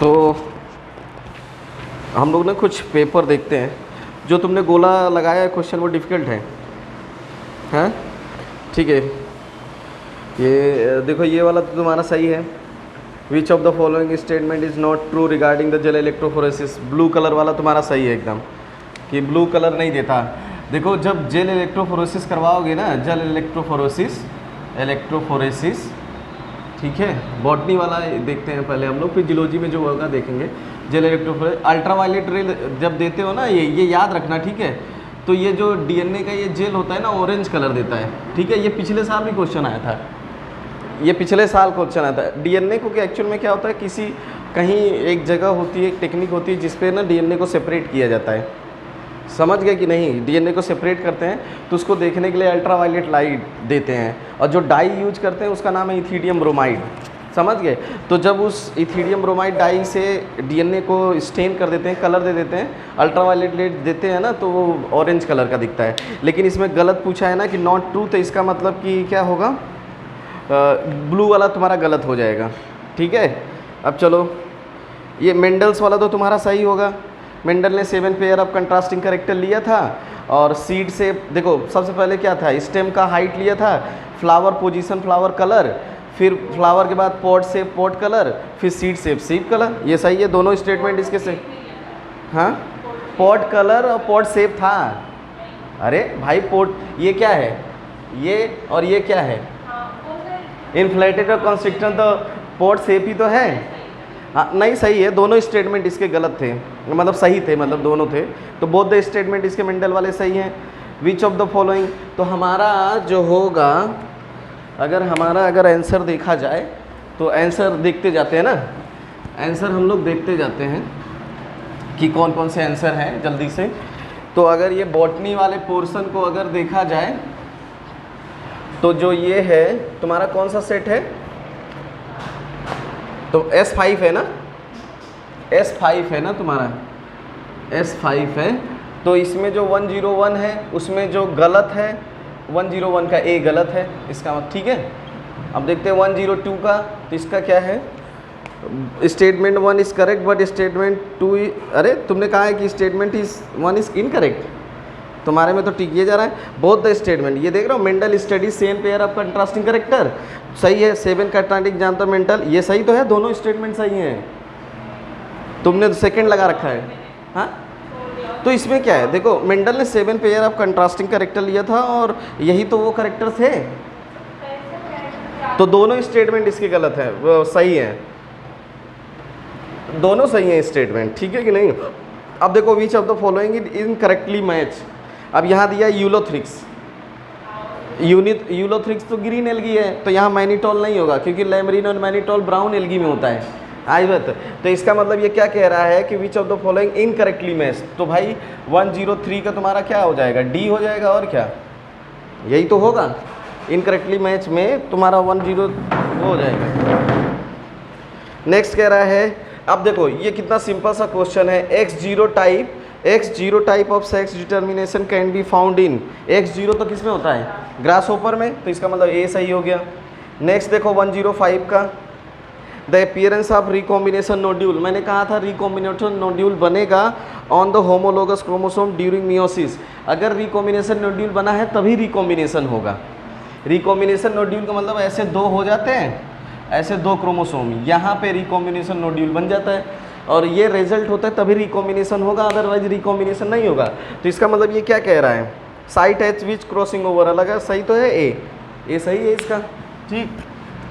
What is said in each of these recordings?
तो हम लोग ना कुछ पेपर देखते हैं। जो तुमने गोला लगाया है क्वेश्चन वो डिफ़िकल्ट है, हैं? ठीक है, ये देखो, ये वाला तो तुम्हारा सही है। विच of the following statement is not true regarding the gel electrophoresis. Blue colour वाला तुम्हारा सही है एकदम, कि ब्लू कलर नहीं देता। देखो, जब जेल इलेक्ट्रोफोरेसिस करवाओगे ना, जेल इलेक्ट्रोफोरेसिस, ठीक है, बॉटनी वाला देखते हैं पहले हम लोग, फिर जियोलॉजी में जो होगा देखेंगे। जेल इलेक्ट्रोफोरेसिस अल्ट्रावायलेट रे जब देते हो ना, ये याद रखना, ठीक है। तो ये जो डीएनए का ये जेल होता है ना, ऑरेंज कलर देता है, ठीक है। ये पिछले साल भी क्वेश्चन आया था, ये पिछले साल क्वेश्चन आया था। डीएनए को एक्चुअल में क्या होता है, किसी कहीं एक जगह होती है, एक टेक्निक होती है जिसपे ना डीएनए को सेपरेट किया जाता है। समझ गए कि नहीं? डीएनए को सेपरेट करते हैं तो उसको देखने के लिए अल्ट्रावायलेट लाइट देते हैं, और जो डाई यूज करते हैं उसका नाम है इथीडियम ब्रोमाइड। समझ गए? तो जब उस इथीडियम ब्रोमाइड डाई से डीएनए को स्टेन कर देते हैं, कलर दे देते हैं, अल्ट्रावायलेट लाइट देते हैं ना, तो वो ऑरेंज कलर का दिखता है। लेकिन इसमें गलत पूछा है ना कि नॉट ट्रू, तो इसका मतलब कि क्या होगा, ब्लू वाला तुम्हारा गलत हो जाएगा, ठीक है। अब चलो, ये मेंडल्स वाला तो तुम्हारा सही होगा। मेंडल ने 7 पेयर ऑफ कंट्रास्टिंग कैरेक्टर लिया था, और सीड से देखो, सबसे पहले क्या था, स्टेम का हाइट लिया था, फ्लावर पोजीशन फ्लावर कलर, फिर फ्लावर के बाद पॉट शेप पॉट कलर, फिर सीड शेप सीड कलर। ये सही है, दोनों स्टेटमेंट इसके से। हाँ, पॉट कलर और पॉट शेप था। अरे भाई, पॉट ये क्या है, ये और ये क्या है, इन्फ्लेटेड और कॉन्स्ट्रिक्टर, तो पॉट शेप ही तो है। हाँ, नहीं सही है, दोनों स्टेटमेंट इसके गलत थे, मतलब सही थे, मतलब दोनों थे। तो बोथ द स्टेटमेंट इसके मेंडल वाले सही हैं। विच ऑफ द फॉलोइंग, तो हमारा जो होगा, अगर आंसर देखा जाए तो आंसर देखते जाते हैं ना, आंसर हम लोग देखते जाते हैं कि कौन कौन से आंसर हैं जल्दी से। तो अगर ये बॉटनी वाले पोर्शन को अगर देखा जाए तो जो ये है तुम्हारा कौन सा सेट है, तो S5 है ना, S5 है ना तुम्हारा, S5 है। तो इसमें जो 101 है उसमें जो गलत है, 101 का A गलत है, इसका मतलब, ठीक है। अब देखते हैं 102 का, तो इसका क्या है, statement 1 is correct but statement 2, अरे तुमने कहा है कि स्टेटमेंट 1 इज़ इनकरेक्ट, तुम्हारे में तो ठीक ये जा रहा है। बोथ द स्टेटमेंट, ये देख रहे हो, Mendel study same pair of contrasting character, सही है। 7 कैटालिटिक एग्जाम्पल मेंटल, ये सही तो है, दोनों स्टेटमेंट सही हैं। तुमने तो सेकंड लगा रखा है, हाँ। तो इसमें क्या है, देखो, मेंडल ने 7 पेयर ऑफ कंट्रास्टिंग कैरेक्टर लिया था, और यही तो वो कैरेक्टर थे, तो दोनों स्टेटमेंट इसके गलत है, वो सही है, दोनों सही हैं स्टेटमेंट, ठीक है कि नहीं। अब देखो, विच of the following is incorrectly match. अब यहाँ दिया यूलोथ्रिक्स, यूलोथ्रिक्स तो ग्रीन एल्गी है, तो यहाँ मैनिटोल नहीं होगा, क्योंकि लैमरीन और मैनिटोल ब्राउन एल्गी में होता है। आई बात, तो इसका मतलब ये क्या कह रहा है कि which of the following incorrectly match. तो भाई 103 का तुम्हारा क्या हो जाएगा, डी हो जाएगा, और क्या, यही तो होगा। इनकरेक्टली मैच में तुम्हारा 10 हो जाएगा। नेक्स्ट कह रहा है, अब देखो ये कितना सिंपल सा क्वेश्चन है। X0 type of sex determination can be found in, X0 तो किस में होता है, ग्रास होपर में, तो इसका मतलब A सही हो गया। नेक्स्ट देखो 105 का, the appearance of recombination nodule, मैंने कहा था रिकॉम्बिनेशन नोड्यूल बनेगा on the homologous chromosome during meiosis. अगर रिकॉम्बिनेशन नोड्यूल बना है तभी रिकॉम्बिनेशन होगा। रिकॉम्बिनेशन नोड्यूल का मतलब ऐसे दो हो जाते हैं, ऐसे 2 क्रोमोसोम, यहाँ पे रिकॉम्बिनेशन नोड्यूल बन जाता है, और ये रिजल्ट होता है तभी रिकॉम्बिनेशन होगा, अदरवाइज रिकॉम्बिनेशन नहीं होगा। तो इसका मतलब ये क्या कह रहा है, साइट एच विच क्रॉसिंग ओवर अलग है, सही तो है ए सही है इसका, ठीक।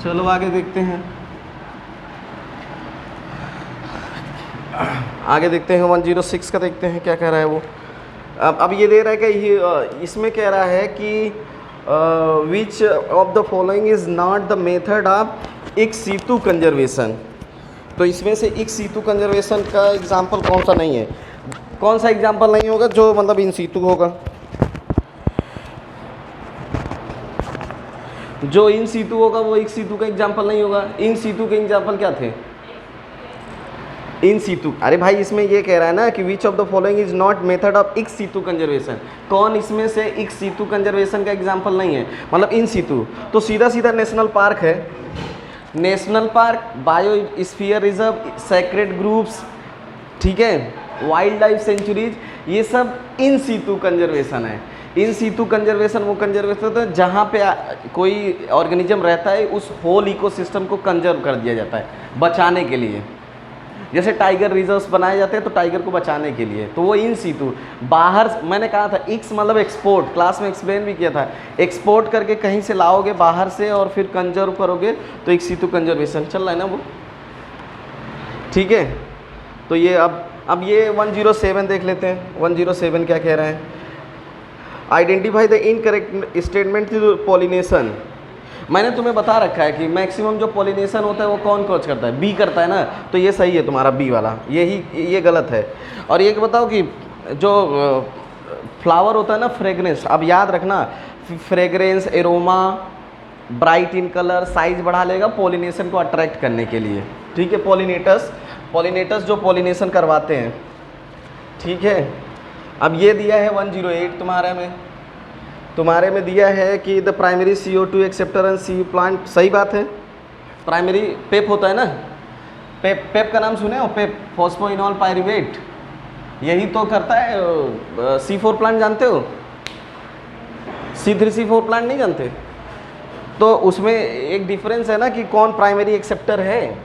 चलो आगे देखते हैं, आगे देखते हैं 106 का, देखते हैं क्या कह रहा है वो। अब ये दे रहा है कि इसमें कह रहा है कि which of the following is not the method of in situ conservation. तो इसमें से इन सीटू कंजर्वेशन का एग्जाम्पल कौन सा नहीं है, कौन सा एग्जाम्पल नहीं होगा जो मतलब इन सीटू होगा। जो इन सीटू होगा वो इन सीटू का एग्जाम्पल नहीं होगा। इन सीटू के एग्जाम्पल क्या थे, इन सीटू। अरे भाई, इसमें ये कह रहा है ना कि which of the following is not method of ex situ conservation, कौन इसमें से इक्स सीटू कंजर्वेशन का एग्जाम्पल नहीं है, मतलब इन सीटू। तो सीधा सीधा नेशनल पार्क है, national park, biosphere reserve, sacred groups, ठीक है, वाइल्ड लाइफ सेंचुरीज, ये सब इन सीतु कंजर्वेशन है। इन सीतु कंजर्वेशन वो कंजर्वेशन होता है जहाँ पे कोई ऑर्गेनिज्म रहता है, उस होल इकोसिस्टम को कंजर्व कर दिया जाता है बचाने के लिए। जैसे टाइगर रिजर्व्स बनाए जाते हैं तो टाइगर को बचाने के लिए, तो वो इन सीतु। बाहर मैंने कहा था एक्स मतलब एक्सपोर्ट, क्लास में एक्सप्लेन भी किया था, एक्सपोर्ट करके कहीं से लाओगे बाहर से और फिर कंजर्व करोगे तो एक सीतु कंजर्वेशन चल रहा है ना वो, ठीक है। तो ये अब ये 107 देख लेते हैं। 107 क्या कह रहे हैं, identify the incorrect statement to pollination. मैंने तुम्हें बता रखा है कि मैक्सिमम जो पॉलिनेशन होता है वो कौन कोच करता है, बी करता है ना, तो ये सही है तुम्हारा बी वाला, ये गलत है। और ये बताओ कि जो फ्लावर होता है ना, फ्रेगरेंस, अब याद रखना fragrance, aroma, bright in colour, size बढ़ा लेगा पॉलिनेशन को अट्रैक्ट करने के लिए, ठीक है। पॉलिनेटर्स जो पॉलिनेशन करवाते हैं, ठीक है। अब ये दिया है 108 तुम्हारे में दिया है कि the primary CO2 acceptor and C plant, सही बात है। प्राइमरी पेप होता है ना, पेप का नाम सुने हो, पेप फॉस्फोइनॉल पायरुवेट, यही तो करता है। C4 प्लांट जानते हो, C3C4 प्लांट नहीं जानते, तो उसमें एक डिफरेंस है ना कि कौन प्राइमरी एक्सेप्टर है।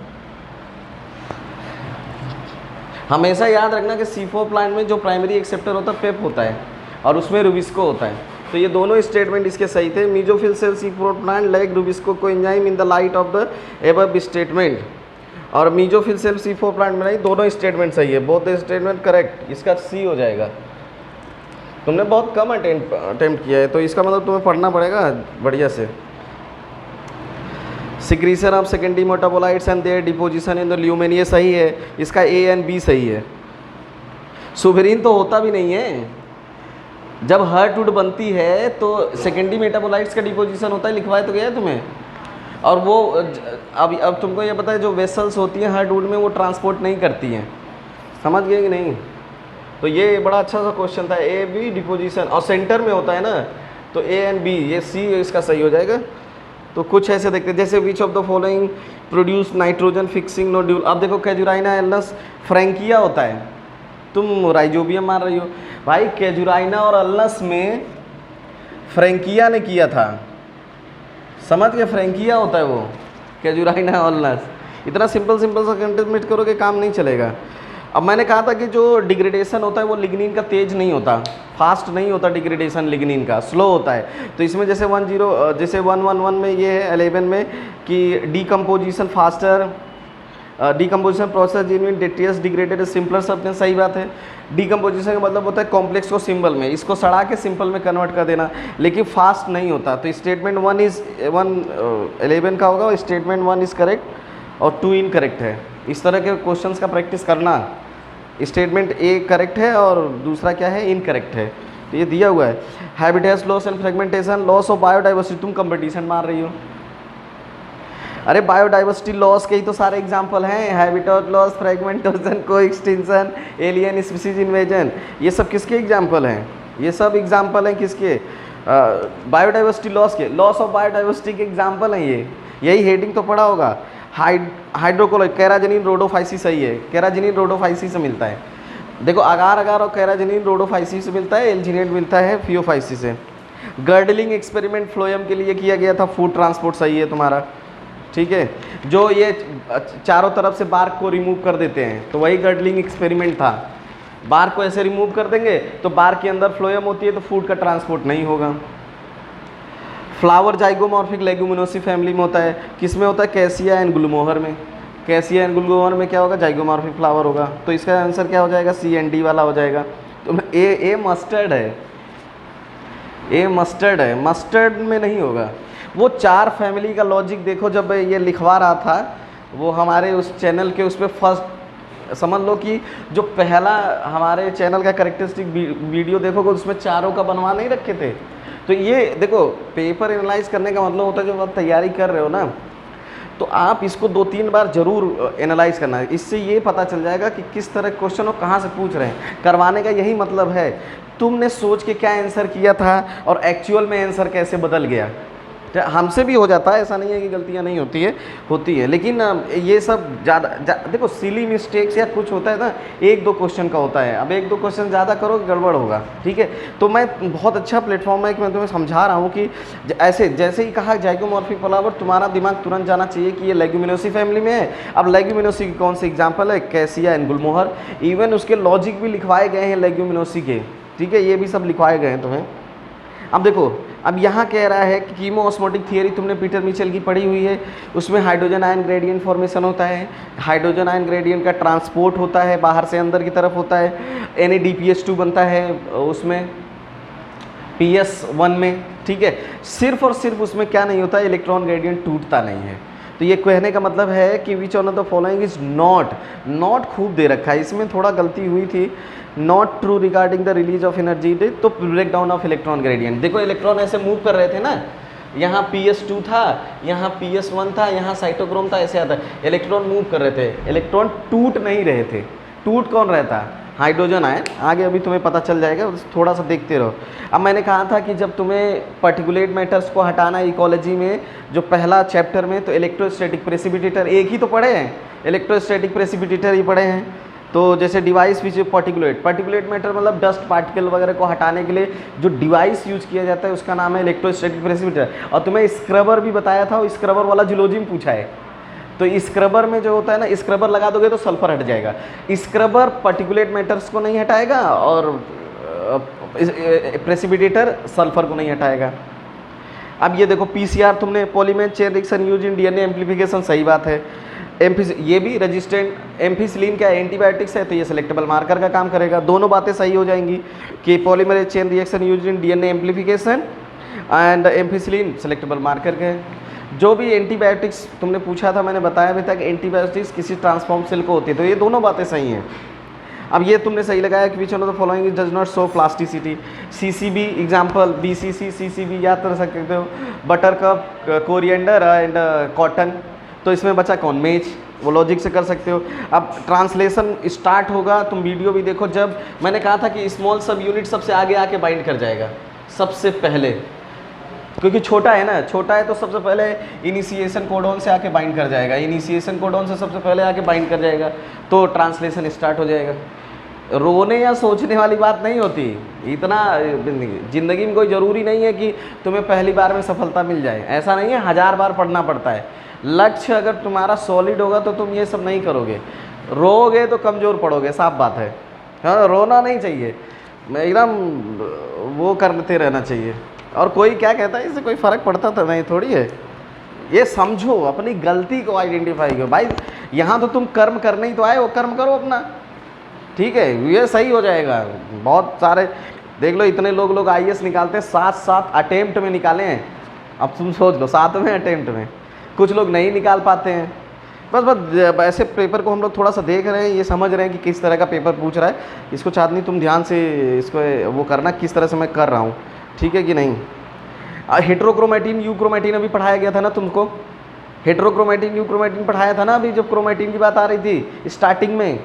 हमेशा याद रखना कि C4 प्लांट में जो प्राइमरी एक्सेप्टर होता है पेप होता है और उसमें रुबिस्को होता है। तो ये दोनों स्टेटमेंट इसके सही थे। Mesophyll cell C4 plant like rubisco को enzyme in the light of the above statement, और मीजोफिल सेल C4 प्लांट में नहीं, दोनों स्टेटमेंट सही है, बोथ स्टेटमेंट करेक्ट, इसका C हो जाएगा। तुमने बहुत कम अटेम्प्ट किया है तो इसका मतलब तुम्हें पढ़ना पड़ेगा बढ़िया से। Secretion of secondary metabolites and their deposition in the lumen, ये सही है, इसका A एंड B सही है। सुबेरिन तो होता भी नहीं है, जब हार्टवुड बनती है तो सेकेंडरी मेटाबोलाइट्स का डिपोजिशन होता है, लिखवाया तो गया है तुम्हें। और वो अब तुमको ये पता है जो वेसल्स होती हैं हार्टवुड में वो ट्रांसपोर्ट नहीं करती हैं, समझ गए कि नहीं। तो ये बड़ा अच्छा सा क्वेश्चन था, A B डिपोजिशन, और सेंटर में होता है ना, तो A एंड B, ये C इसका सही हो जाएगा। तो कुछ ऐसे देखते हैं जैसे विच of the following produce nitrogen fixing nodule. अब देखो कैजुराइना एल्नस फ्रैंकिया होता है, तुम राइजोबियम मान रही हो भाई, कैजुराइना और अल्नस में फ्रैंकिया ने किया था, समझ गए, फ्रैंकिया होता है वो, कैजुराइना और अल्नस। इतना सिंपल सा कंटेंट करोगे काम नहीं चलेगा। अब मैंने कहा था कि जो डिग्रेडेशन होता है वो लिग्निन का तेज नहीं होता, फास्ट नहीं होता डिग्रेडेशन, लिग्निन का स्लो होता है। तो इसमें जैसे 111 में ये है 11 में कि डीकम्पोजिशन फास्टर, डीकम्पोजिशन प्रोसेस जिनमें डेट्रियस डिग्रेडेड सिंपलर सब्सटेंस, सही बात है। डीकम्पोजिशन का मतलब होता है कॉम्प्लेक्स को सिंपल में, इसको सड़ा के सिंपल में कन्वर्ट कर देना, लेकिन फास्ट नहीं होता। तो स्टेटमेंट 11 का होगा, स्टेटमेंट 1 इज़ करेक्ट और 2 इनकरेक्ट है। इस तरह के क्वेश्चंस का प्रैक्टिस करना। स्टेटमेंट A करेक्ट है और दूसरा क्या है, इनकरेक्ट है। तो ये दिया हुआ है। Habitat loss and fragmentation, loss of biodiversity, तुम कंपटीशन मार रही हो। अरे बायोडाइवर्सिटी लॉस के ही तो सारे एग्जाम्पल हैं, हैबिटेट लॉस, फ्रेगमेंटेशन, को एक्सटिंक्शन, एलियन स्पीसीज इन्वेजन, ये सब किसके एग्जाम्पल हैं, ये सब एग्जाम्पल हैं किसके, बायोडाइवर्सिटी लॉस के, लॉस ऑफ बायोडाइवर्सिटी के एग्जाम्पल हैं ये। यही हेडिंग तो पढ़ा होगा। हाइड्रोकोलोइड, कैराजिनिन रोडोफाइसिस सही है, कैराजिनिन रोडोफाइसिस से मिलता है। देखो अगार अगार और कैराजिनिन रोडोफाइसिस से मिलता है, एल्जीनेट मिलता है फियोफाइसिस से। गर्डलिंग एक्सपेरिमेंट फ्लोएम के लिए किया गया था, फूड ट्रांसपोर्ट सही है तुम्हारा, ठीक है। जो ये चारों तरफ से बार्क को रिमूव कर देते हैं तो वही गर्डलिंग एक्सपेरिमेंट था। बार्क को ऐसे रिमूव कर देंगे तो बार्क के अंदर फ्लोएम होती है तो फूड का ट्रांसपोर्ट नहीं होगा। फ्लावर जाइगोमॉर्फिक लेगुमिनोसी फैमिली में होता है, किस में होता है, कैसिया एंड ग्लूमोहर में। कैसिया एंड ग्लूमोहर में क्या होगा, जाइगोमॉर्फिक फ्लावर होगा। तो इसका आंसर क्या हो जाएगा, C एंड D वाला हो जाएगा। तो ए मस्टर्ड है, ए मस्टर्ड है, मस्टर्ड में नहीं होगा। वो 4 फैमिली का लॉजिक देखो, जब ये लिखवा रहा था वो हमारे उस चैनल के उस पर फर्स्ट समझ लो कि जो पहला हमारे चैनल का करेक्टरिस्टिक वीडियो देखोगे उसमें चारों का बनवा नहीं रखे थे। तो ये देखो पेपर एनालाइज करने का मतलब होता है जब आप तैयारी कर रहे हो ना, तो आप इसको 2-3 बार जरूर एनालाइज करना है। इससे ये पता चल जाएगा कि किस तरह क्वेश्चन और कहाँ से पूछ रहे हैं। करवाने का यही मतलब है, तुमने सोच के क्या आंसर किया था और एक्चुअल में आंसर कैसे बदल गया। हमसे भी हो जाता है, ऐसा नहीं है कि गलतियां नहीं होती है, होती है, लेकिन ये सब ज़्यादा देखो सिली मिस्टेक्स या कुछ होता है ना, 1-2 क्वेश्चन का होता है। अब 1-2 क्वेश्चन ज़्यादा करोगे गड़बड़ होगा, ठीक है। तो मैं बहुत अच्छा प्लेटफॉर्म है कि मैं तुम्हें समझा रहा हूँ कि ऐसे जैसे ही कहा जाइगोमॉर्फिक फ्लावर, तुम्हारा दिमाग तुरंत जाना चाहिए कि ये लेग्यूमिनोसी फैमिली में है। अब लेग्यूमिनोसी की कौन सी एग्जाम्पल है, कैसिया एंड गुलमोहर, इवन उसके लॉजिक भी लिखवाए गए हैं लेग्यूमिनोसी के, ठीक है, ये भी सब लिखवाए गए हैं तुम्हें। अब देखो, अब यहाँ कह रहा है कि कीमो ऑस्मोटिक थियरी तुमने पीटर मिचेल की पढ़ी हुई है, उसमें हाइड्रोजन आयन ग्रेडियंट फॉर्मेशन होता है, हाइड्रोजन आयन ग्रेडियंट का ट्रांसपोर्ट होता है, बाहर से अंदर की तरफ होता है, NADPH2 बनता है उसमें PS1 में, ठीक है। सिर्फ और सिर्फ उसमें क्या नहीं होता, इलेक्ट्रॉन ग्रेडियंट टूटता नहीं है। तो ये कहने का मतलब है कि which one of the following is not खूब दे रखा है, इसमें थोड़ा गलती हुई थी, not true regarding the release of energy day, तो break down of electron gradient. देखो इलेक्ट्रॉन ऐसे मूव कर रहे थे ना, यहाँ PS2 था, यहाँ PS1 था, यहाँ साइटोक्रोम था, ऐसे आता है, इलेक्ट्रॉन मूव कर रहे थे, इलेक्ट्रॉन टूट नहीं रहे थे। टूट कौन रहता, हाइड्रोजन आयन, आगे अभी तुम्हें पता चल जाएगा, थोड़ा सा देखते रहो। अब मैंने कहा था कि जब तुम्हें पर्टिकुलेट मैटर्स को हटाना इकोलॉजी में, जो पहला चैप्टर में, तो इलेक्ट्रोस्टैटिक प्रेसिपिटेटर एक ही तो पढ़े हैं, इलेक्ट्रोस्टैटिक प्रेसिपिटेटर ही पढ़े हैं। तो जैसे डिवाइस विच पर्टिकुलेट मैटर मतलब डस्ट पार्टिकल वगैरह को हटाने के लिए जो डिवाइस यूज किया जाता है उसका नाम है इलेक्ट्रोस्टैटिक प्रेसिपिटेटर। और तुम्हें स्क्रबर भी बताया था, स्क्रबर वाला जूलॉजी में पूछा है। तो स्क्रबर में जो होता है ना, स्क्रबर लगा दोगे तो सल्फर हट जाएगा। स्क्रबर पर्टिकुलेट मैटर्स को नहीं हटाएगा और प्रेसिपिटेटर सल्फर को नहीं हटाएगा। अब ये देखो PCR तुमने polymerase chain reaction use in DNA amplification, सही बात है। ये भी रेजिस्टेंट, एम्फिसिलिन क्या एंटीबायोटिक्स है, तो ये सेलेक्टेबल मार्कर का काम करेगा। दोनों बातें सही हो जाएंगी कि polymerase chain reaction use in DNA amplification and ampicillin selectable marker के। जो भी एंटीबायोटिक्स तुमने पूछा था, मैंने बताया भी था कि एंटीबायोटिक्स किसी ट्रांसफॉर्म सेल को होती है, तो ये दोनों बातें सही हैं। अब ये तुमने सही लगाया कि which one of the following does not show plasticity. CCB example, BCC CCB याद कर सकते हो, butter cup, coriander and cotton. तो इसमें बचा कौन, मेज, वो लॉजिक से कर सकते हो। अब ट्रांसलेशन स्टार्ट होगा, तुम वीडियो भी देखो। जब मैंने कहा था कि स्मॉल सब यूनिट सबसे आगे आके बाइंड कर जाएगा सबसे पहले, क्योंकि छोटा है ना, छोटा है तो सबसे पहले इनिशिएशन कोडॉन से आके बाइंड कर जाएगा, इनिशिएशन कोडॉन से सबसे पहले आके बाइंड कर जाएगा, तो ट्रांसलेशन स्टार्ट हो जाएगा। रोने या सोचने वाली बात नहीं होती, इतना ज़िंदगी में कोई ज़रूरी नहीं है कि तुम्हें पहली बार में सफलता मिल जाए, ऐसा नहीं है, 1000 बार पढ़ना पड़ता है। लक्ष्य अगर तुम्हारा सॉलिड होगा तो तुम ये सब नहीं करोगे, रोगे तो कमज़ोर पड़ोगे, साफ बात है। हाँ, रोना नहीं चाहिए, एकदम वो करते रहना चाहिए। और कोई क्या कहता है, इससे कोई फ़र्क पड़ता तो नहीं, थोड़ी है। ये समझो, अपनी गलती को आइडेंटिफाई करो। भाई यहाँ तो तुम कर्म करने ही तो आए हो, कर्म करो अपना, ठीक है, ये सही हो जाएगा। बहुत सारे देख लो, इतने लोग IAS निकालते हैं, 7 अटेम्प्ट में निकाले हैं। अब तुम सोच लो, 7वें अटेम्प्ट में, कुछ लोग नहीं निकाल पाते हैं। बस ऐसे पेपर को हम लोग थोड़ा सा देख रहे हैं, ये समझ रहे हैं कि किस तरह का पेपर पूछ रहा है। इसको चांदनी तुम ध्यान से इसको वो करना, किस तरह से मैं कर रहा हूँ, ठीक है कि नहीं। हेट्रोक्रोमेटिन यूक्रोमेटिन अभी पढ़ाया गया था ना तुमको, हेट्रोक्रोमेटिन यूक्रोमेटिन पढ़ाया था ना अभी, जब क्रोमेटिन की बात आ रही थी स्टार्टिंग में।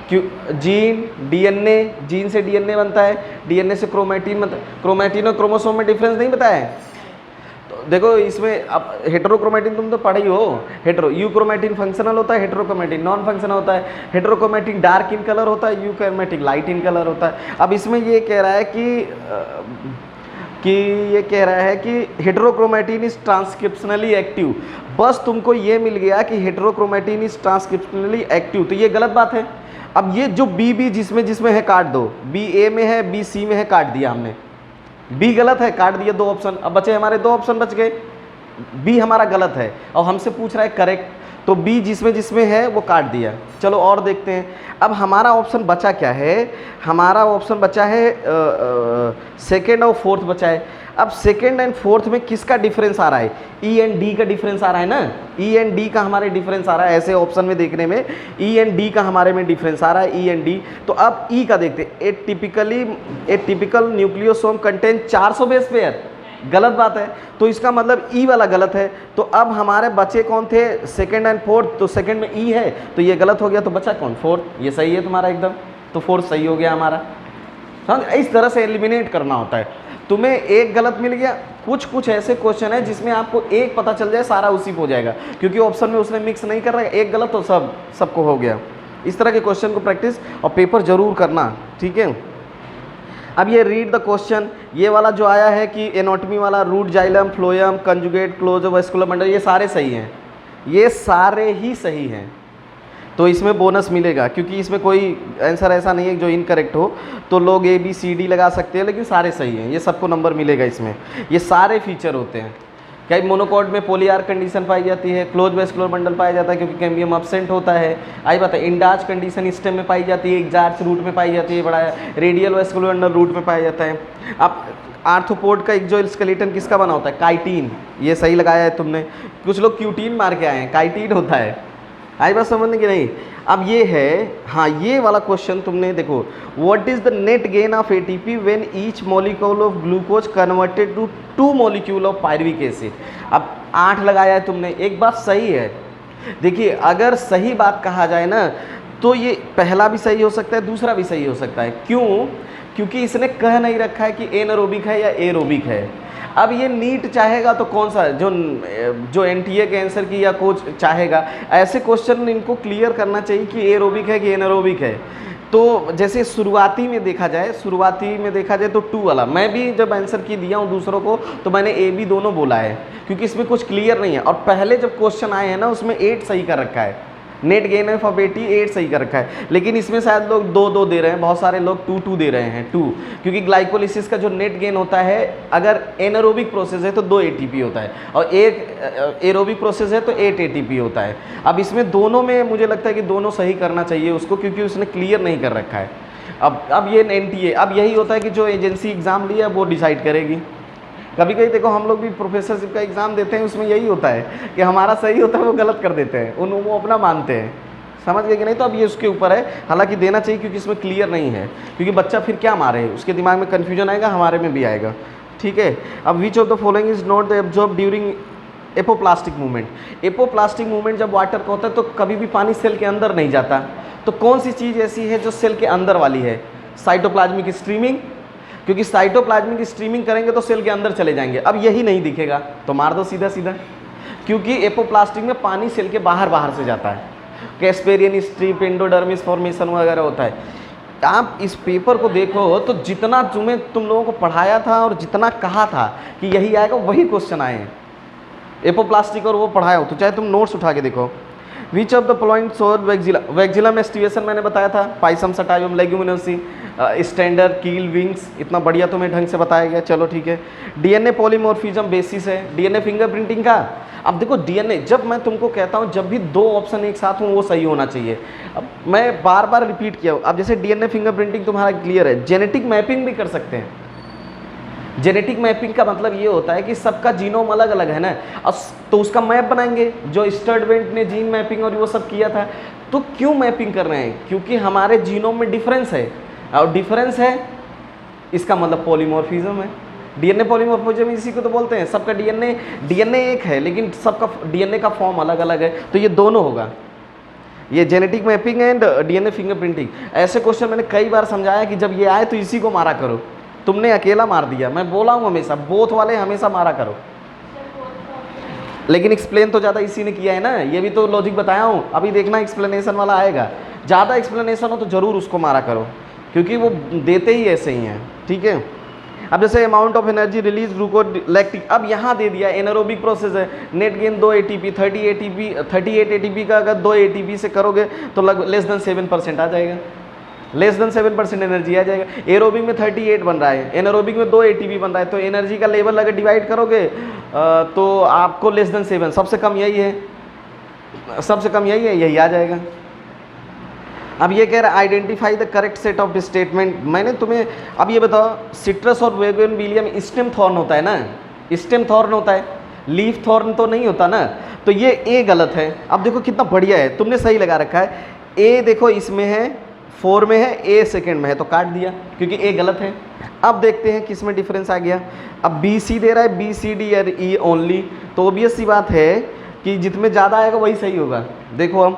जीन, DNA, जीन से DNA बनता है, DNA से क्रोमेटिन बनता है। क्रोमेटिन और क्रोमोसोम में डिफरेंस नहीं बताया है। तो देखो इसमें अब हेट्रोक्रोमेटिन तुम तो पढ़े ही हो, यूक्रोमेटिन फंक्शनल होता है, हेट्रोक्रोमेटिन नॉन फंक्शनल होता है। हेट्रोक्रोमेटिन डार्क इन कलर होता है, यूक्रोमेटिन लाइट इन कलर होता है। अब इसमें ये कह रहा है कि हेट्रोक्रोमेटिन इज ट्रांसक्रिप्शनली एक्टिव। बस तुमको ये मिल गया कि हेट्रोक्रोमेटिन इज ट्रांसक्रिप्शनली एक्टिव, तो ये गलत बात है। अब ये जो बी जिसमें है काट दो, बी ए में है, बी सी में है, काट दिया हमने। बी गलत है, काट दिया 2 ऑप्शन, अब बचे हमारे 2 ऑप्शन बच गए। बी हमारा गलत है और हमसे पूछ रहा है करेक्ट, तो बी जिसमें है वो काट दिया। चलो और देखते हैं, अब हमारा ऑप्शन बचा क्या है, हमारा ऑप्शन बचा है सेकेंड और फोर्थ बचा है। अब सेकेंड एंड फोर्थ में किसका डिफरेंस आ रहा है, ई एंड डी का डिफरेंस आ रहा है ना, ई एंड डी का हमारे डिफरेंस आ रहा है। ऐसे ऑप्शन में देखने में ई एंड डी का हमारे में डिफरेंस आ रहा है, ई एंड डी। तो अब ई का देखते हैं, ए typical nucleosome contain 400 base pair, गलत बात है, तो इसका मतलब ई वाला गलत है। तो अब हमारे बचे कौन थे, सेकेंड एंड फोर्थ, तो सेकेंड में ई है तो ये गलत हो गया, तो बचा कौन, फोर्थ। ये सही है तुम्हारा एकदम, तो फोर्थ सही हो गया हमारा। समझ, इस तरह से एलिमिनेट करना होता है। तुम्हें एक गलत मिल गया, कुछ कुछ ऐसे क्वेश्चन है जिसमें आपको एक पता चल जाए सारा उसी पे हो जाएगा, क्योंकि ऑप्शन में उसने मिक्स नहीं कर रहा है, एक गलत तो सबको हो गया। इस तरह के क्वेश्चन को प्रैक्टिस और पेपर जरूर करना, ठीक है। अब ये रीड द क्वेश्चन, ये वाला जो आया है कि एनाटॉमी वाला, root, xylem, phloem, conjugate, close vascular bundle, ये सारे सही हैं, ये सारे ही सही हैं, तो इसमें बोनस मिलेगा, क्योंकि इसमें कोई आंसर ऐसा नहीं है जो इनकरेक्ट हो। तो लोग ए बी सी डी लगा सकते हैं, लेकिन सारे सही हैं, ये सबको नंबर मिलेगा इसमें, ये सारे फीचर होते हैं। कई मोनोकॉट में पोलियार कंडीशन पाई जाती है, क्लोज वेस्कुलर बंडल पाया जाता है क्योंकि कैम्बियम अब्सेंट होता है। आई बात है, इंडाज कंडीशन स्टेम में पाई जाती है, एग्जार्च रूट में पाई जाती है, बड़ा रेडियल वेस्कुलर बंडल रूट में पाया जाता है। अब आर्थ्रोपोड का एक्सोस्केलेटन किसका बना होता है? काइटिन, ये सही लगाया है तुमने। कुछ लोग क्यूटीन मार के आए हैं, काइटिन होता है। आई बात समझने की नहीं? अब ये है, हाँ ये वाला क्वेश्चन तुमने देखो, what is the net gain of ATP when each molecule of glucose converted to 2 molecule of pyruvic acid. अब 8 लगाया है तुमने, एक बात सही है। देखिए अगर सही बात कहा जाए ना तो ये पहला भी सही हो सकता है, दूसरा भी सही हो सकता है। क्यों? क्योंकि इसने कह नहीं रखा है कि एनारोबिक है या एरोबिक है। अब ये नीट चाहेगा तो कौन सा, जो एनटीए के आंसर की या कोच चाहेगा, ऐसे क्वेश्चन इनको क्लियर करना चाहिए कि एरोबिक है कि एनारोबिक है। तो जैसे शुरुआती में देखा जाए तो 2 वाला, मैं भी जब आंसर की दिया हूँ दूसरों को तो मैंने ए बी दोनों बोला है, क्योंकि इसमें कुछ क्लियर नहीं है। और पहले जब क्वेश्चन आए हैं ना उसमें 8 सही कर रखा है, नेट गेन ऑफ एटीपी 8 सही कर रखा है, लेकिन इसमें शायद लोग 2-2 दे रहे हैं, बहुत सारे लोग 2-2 दे रहे हैं 2, क्योंकि ग्लाइकोलिसिस का जो नेट गेन होता है अगर एनारोबिक प्रोसेस है तो 2 एटीपी होता है, और एक एरोबिक प्रोसेस है तो 8 एटीपी होता है। अब इसमें दोनों में मुझे लगता है कि दोनों सही करना चाहिए उसको, क्योंकि उसने क्लियर नहीं कर रखा है। अब ये एनटीए, अब यही होता है कि जो एजेंसी एग्ज़ाम लिया वो डिसाइड करेगी। कभी कभी देखो हम लोग भी प्रोफेसरशिप का एग्ज़ाम देते हैं, उसमें यही होता है कि हमारा सही होता है वो गलत कर देते हैं, वो अपना मानते हैं, समझ गए कि नहीं? तो अब ये उसके ऊपर है, हालांकि देना चाहिए क्योंकि इसमें क्लियर नहीं है, क्योंकि बच्चा फिर क्या मारे, उसके दिमाग में कन्फ्यूजन आएगा, हमारे में भी आएगा, ठीक है। अब विच of the following is not absorb during apoplastic movement. Apoplastic movement जब वाटर का होता है तो कभी भी पानी सेल के अंदर नहीं जाता, तो कौन सी चीज़ ऐसी है जो सेल के अंदर वाली है? साइटोप्लाज्मिक स्ट्रीमिंग, क्योंकि साइटोप्लाज्मिक स्ट्रीमिंग करेंगे तो सेल के अंदर चले जाएंगे। अब यही नहीं दिखेगा तो मार दो सीधा सीधा, क्योंकि एपोप्लास्टिक में पानी सेल के बाहर से जाता है, कैस्पेरियन स्ट्रिप, एंडोडर्मिस फॉर्मेशन वगैरह होता है। आप इस पेपर को देखो तो जितना तुम लोगों को पढ़ाया था और जितना कहा था कि यही आएगा वही क्वेश्चन आए हैं एपोप्लास्टिक, और वो पढ़ाया हो तो चाहे तुम नोट्स उठा के देखो। विच ऑफ द फॉलोइंग सोर वैक्जिला, वैक्जिलम एस्टिवेशन मैंने बताया था, पाइसम सटाइवम लेग्यूमिनोसी, स्टैंडर्ड कील विंग्स, इतना बढ़िया तुम्हें ढंग से बताया गया, चलो ठीक है। डीएनए पॉलीमॉर्फिज्म बेसिस है डीएनए फिंगरप्रिंटिंग का। अब देखो डीएनए, जब मैं तुमको कहता हूँ जब भी 2 ऑप्शन एक साथ हों वो सही होना चाहिए। अब मैं बार बार रिपीट किया हूँ, अब जैसे डीएनए फिंगरप्रिंटिंग तुम्हारा क्लियर है, जेनेटिक मैपिंग भी कर सकते हैं। जेनेटिक मैपिंग का मतलब ये होता है कि सबका जीनोम अलग अलग है ना, तो उसका मैप बनाएंगे, जो स्टर्डवेंट ने जीन मैपिंग और वो सब किया था। तो क्यों मैपिंग कर रहे हैं? क्योंकि हमारे जीनोम में डिफरेंस है, और डिफरेंस है इसका मतलब पॉलीमॉर्फिज्म है। डीएनए पॉलीमॉर्फिज्म इसी को तो बोलते हैं। सबका डीएनए एक है लेकिन सबका डीएनए का फॉर्म अलग अलग है, तो ये दोनों होगा, ये genetic mapping and DNA fingerprinting. ऐसे क्वेश्चन मैंने कई बार समझाया कि जब ये आए तो इसी को मारा करो, तुमने अकेला मार दिया। मैं बोला हूँ हमेशा बोथ वाले हमेशा मारा करो, लेकिन एक्सप्लेन तो ज़्यादा इसी ने किया है ना, ये भी तो लॉजिक बताया हूँ। अभी देखना एक्सप्लेनेशन वाला आएगा, ज़्यादा एक्सप्लेनेशन हो तो ज़रूर उसको मारा करो, क्योंकि वो देते ही ऐसे ही हैं, ठीक है। अब जैसे अमाउंट ऑफ एनर्जी रिलीज ग्लूकोलैक्टिक, अब यहाँ दे दिया एनारोबिक प्रोसेस है, नेट गेन 2 ATP, 38 ATP का अगर 2 ATP से करोगे तो लगभग लेस देन 7% आ जाएगा, लेस देन 7% एनर्जी आ जाएगा। एरोबिक में 38 बन रहा है, एनारोबिक में 2 ATP बन रहा है, तो एनर्जी का लेवल अगर डिवाइड करोगे तो आपको लेस देन 7, सबसे कम यही है, सबसे कम यही है, यही आ जाएगा। अब ये कह रहा है identify the correct set of statement. मैंने तुम्हें अब ये बताओ, सिट्रस और बोगनविलिया स्टेम थॉर्न होता है ना, स्टेम थॉर्न होता है, लीफ थॉर्न तो नहीं होता ना, तो ये ए गलत है। अब देखो कितना बढ़िया है, तुमने सही लगा रखा है। ए देखो इसमें है 4 में है, ए सेकेंड में है, तो काट दिया क्योंकि ए गलत है। अब देखते हैं किस में डिफरेंस आ गया। अब बी सी दे रहा है, बी सी डी और ई ओनली, तो ऑब्वियस सी बात है कि जितने ज़्यादा आएगा वही सही होगा। देखो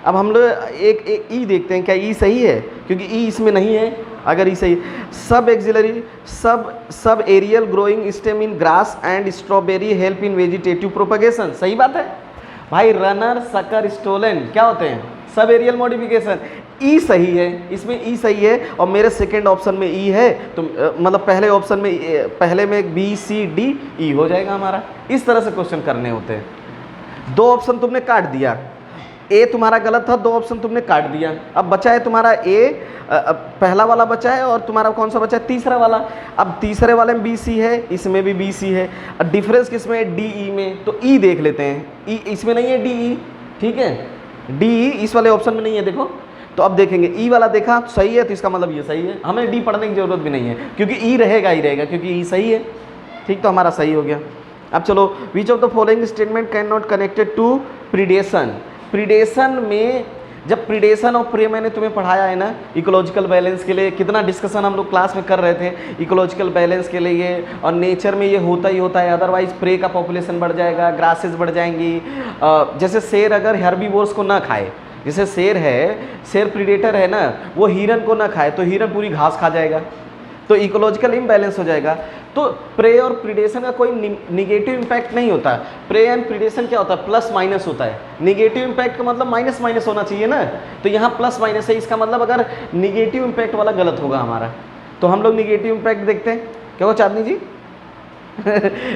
अब हम लोग एक ई देखते हैं, क्या ई सही है? क्योंकि ई इसमें नहीं है, अगर ई सही, सब axillary sub aerial growing stem in grass and strawberry help in vegetative propagation, सही बात है भाई। रनर सकर स्टोलन क्या होते हैं, सब एरियल मॉडिफिकेशन। ई सही है, इसमें ई सही है और मेरे सेकेंड ऑप्शन में ई है, तो मतलब पहले ऑप्शन में पहले में बी सी डी ई हो जाएगा हमारा। इस तरह से क्वेश्चन करने होते हैं। दो ऑप्शन तुमने काट दिया, ए तुम्हारा गलत था, दो ऑप्शन तुमने काट दिया। अब बचा है तुम्हारा ए, पहला वाला बचा है और तुम्हारा कौन सा बचा है, तीसरा वाला। अब तीसरे वाले में बी सी है, इसमें भी बी सी है। अब डिफरेंस किसमें है, डी ई में, तो ई देख लेते हैं। ई इसमें नहीं है, डी ई, ठीक है, डी ई इस वाले ऑप्शन में नहीं है, देखो। तो अब देखेंगे ई वाला देखा तो सही है, तो इसका मतलब ये सही है, हमें डी पढ़ने की जरूरत भी नहीं है क्योंकि ई रहेगा ही रहेगा, क्योंकि ई सही है, ठीक। तो हमारा सही हो गया। अब चलो, which of the following statement can not connected to predation. Predation में जब प्रीडेशन और प्रे मैंने तुम्हें पढ़ाया है ना, इकोलॉजिकल बैलेंस के लिए कितना डिस्कशन हम लोग क्लास में कर रहे थे, इकोलॉजिकल बैलेंस के लिए, और नेचर में ये होता ही होता है, अदरवाइज प्रे का पॉपुलेशन बढ़ जाएगा, ग्रासेस बढ़ जाएंगी। जैसे शेर अगर हर्बीवोर्स को ना खाए, जैसे शेर है, शेर प्रीडेटर है ना, वो हिरन को ना खाए तो हिरन पूरी घास खा जाएगा, तो इकोलॉजिकल इम्बैलेंस हो जाएगा। तो प्रे और प्रीडेशन का कोई निगेटिव इम्पैक्ट नहीं होता। प्रे एंड प्रीडेशन क्या होता है, प्लस माइनस होता है। निगेटिव इम्पैक्ट का मतलब माइनस माइनस होना चाहिए ना, तो यहाँ प्लस माइनस है, इसका मतलब अगर निगेटिव इम्पैक्ट वाला गलत होगा हमारा, तो हम लोग निगेटिव इम्पैक्ट देखते हैं। क्या हो चांदनी जी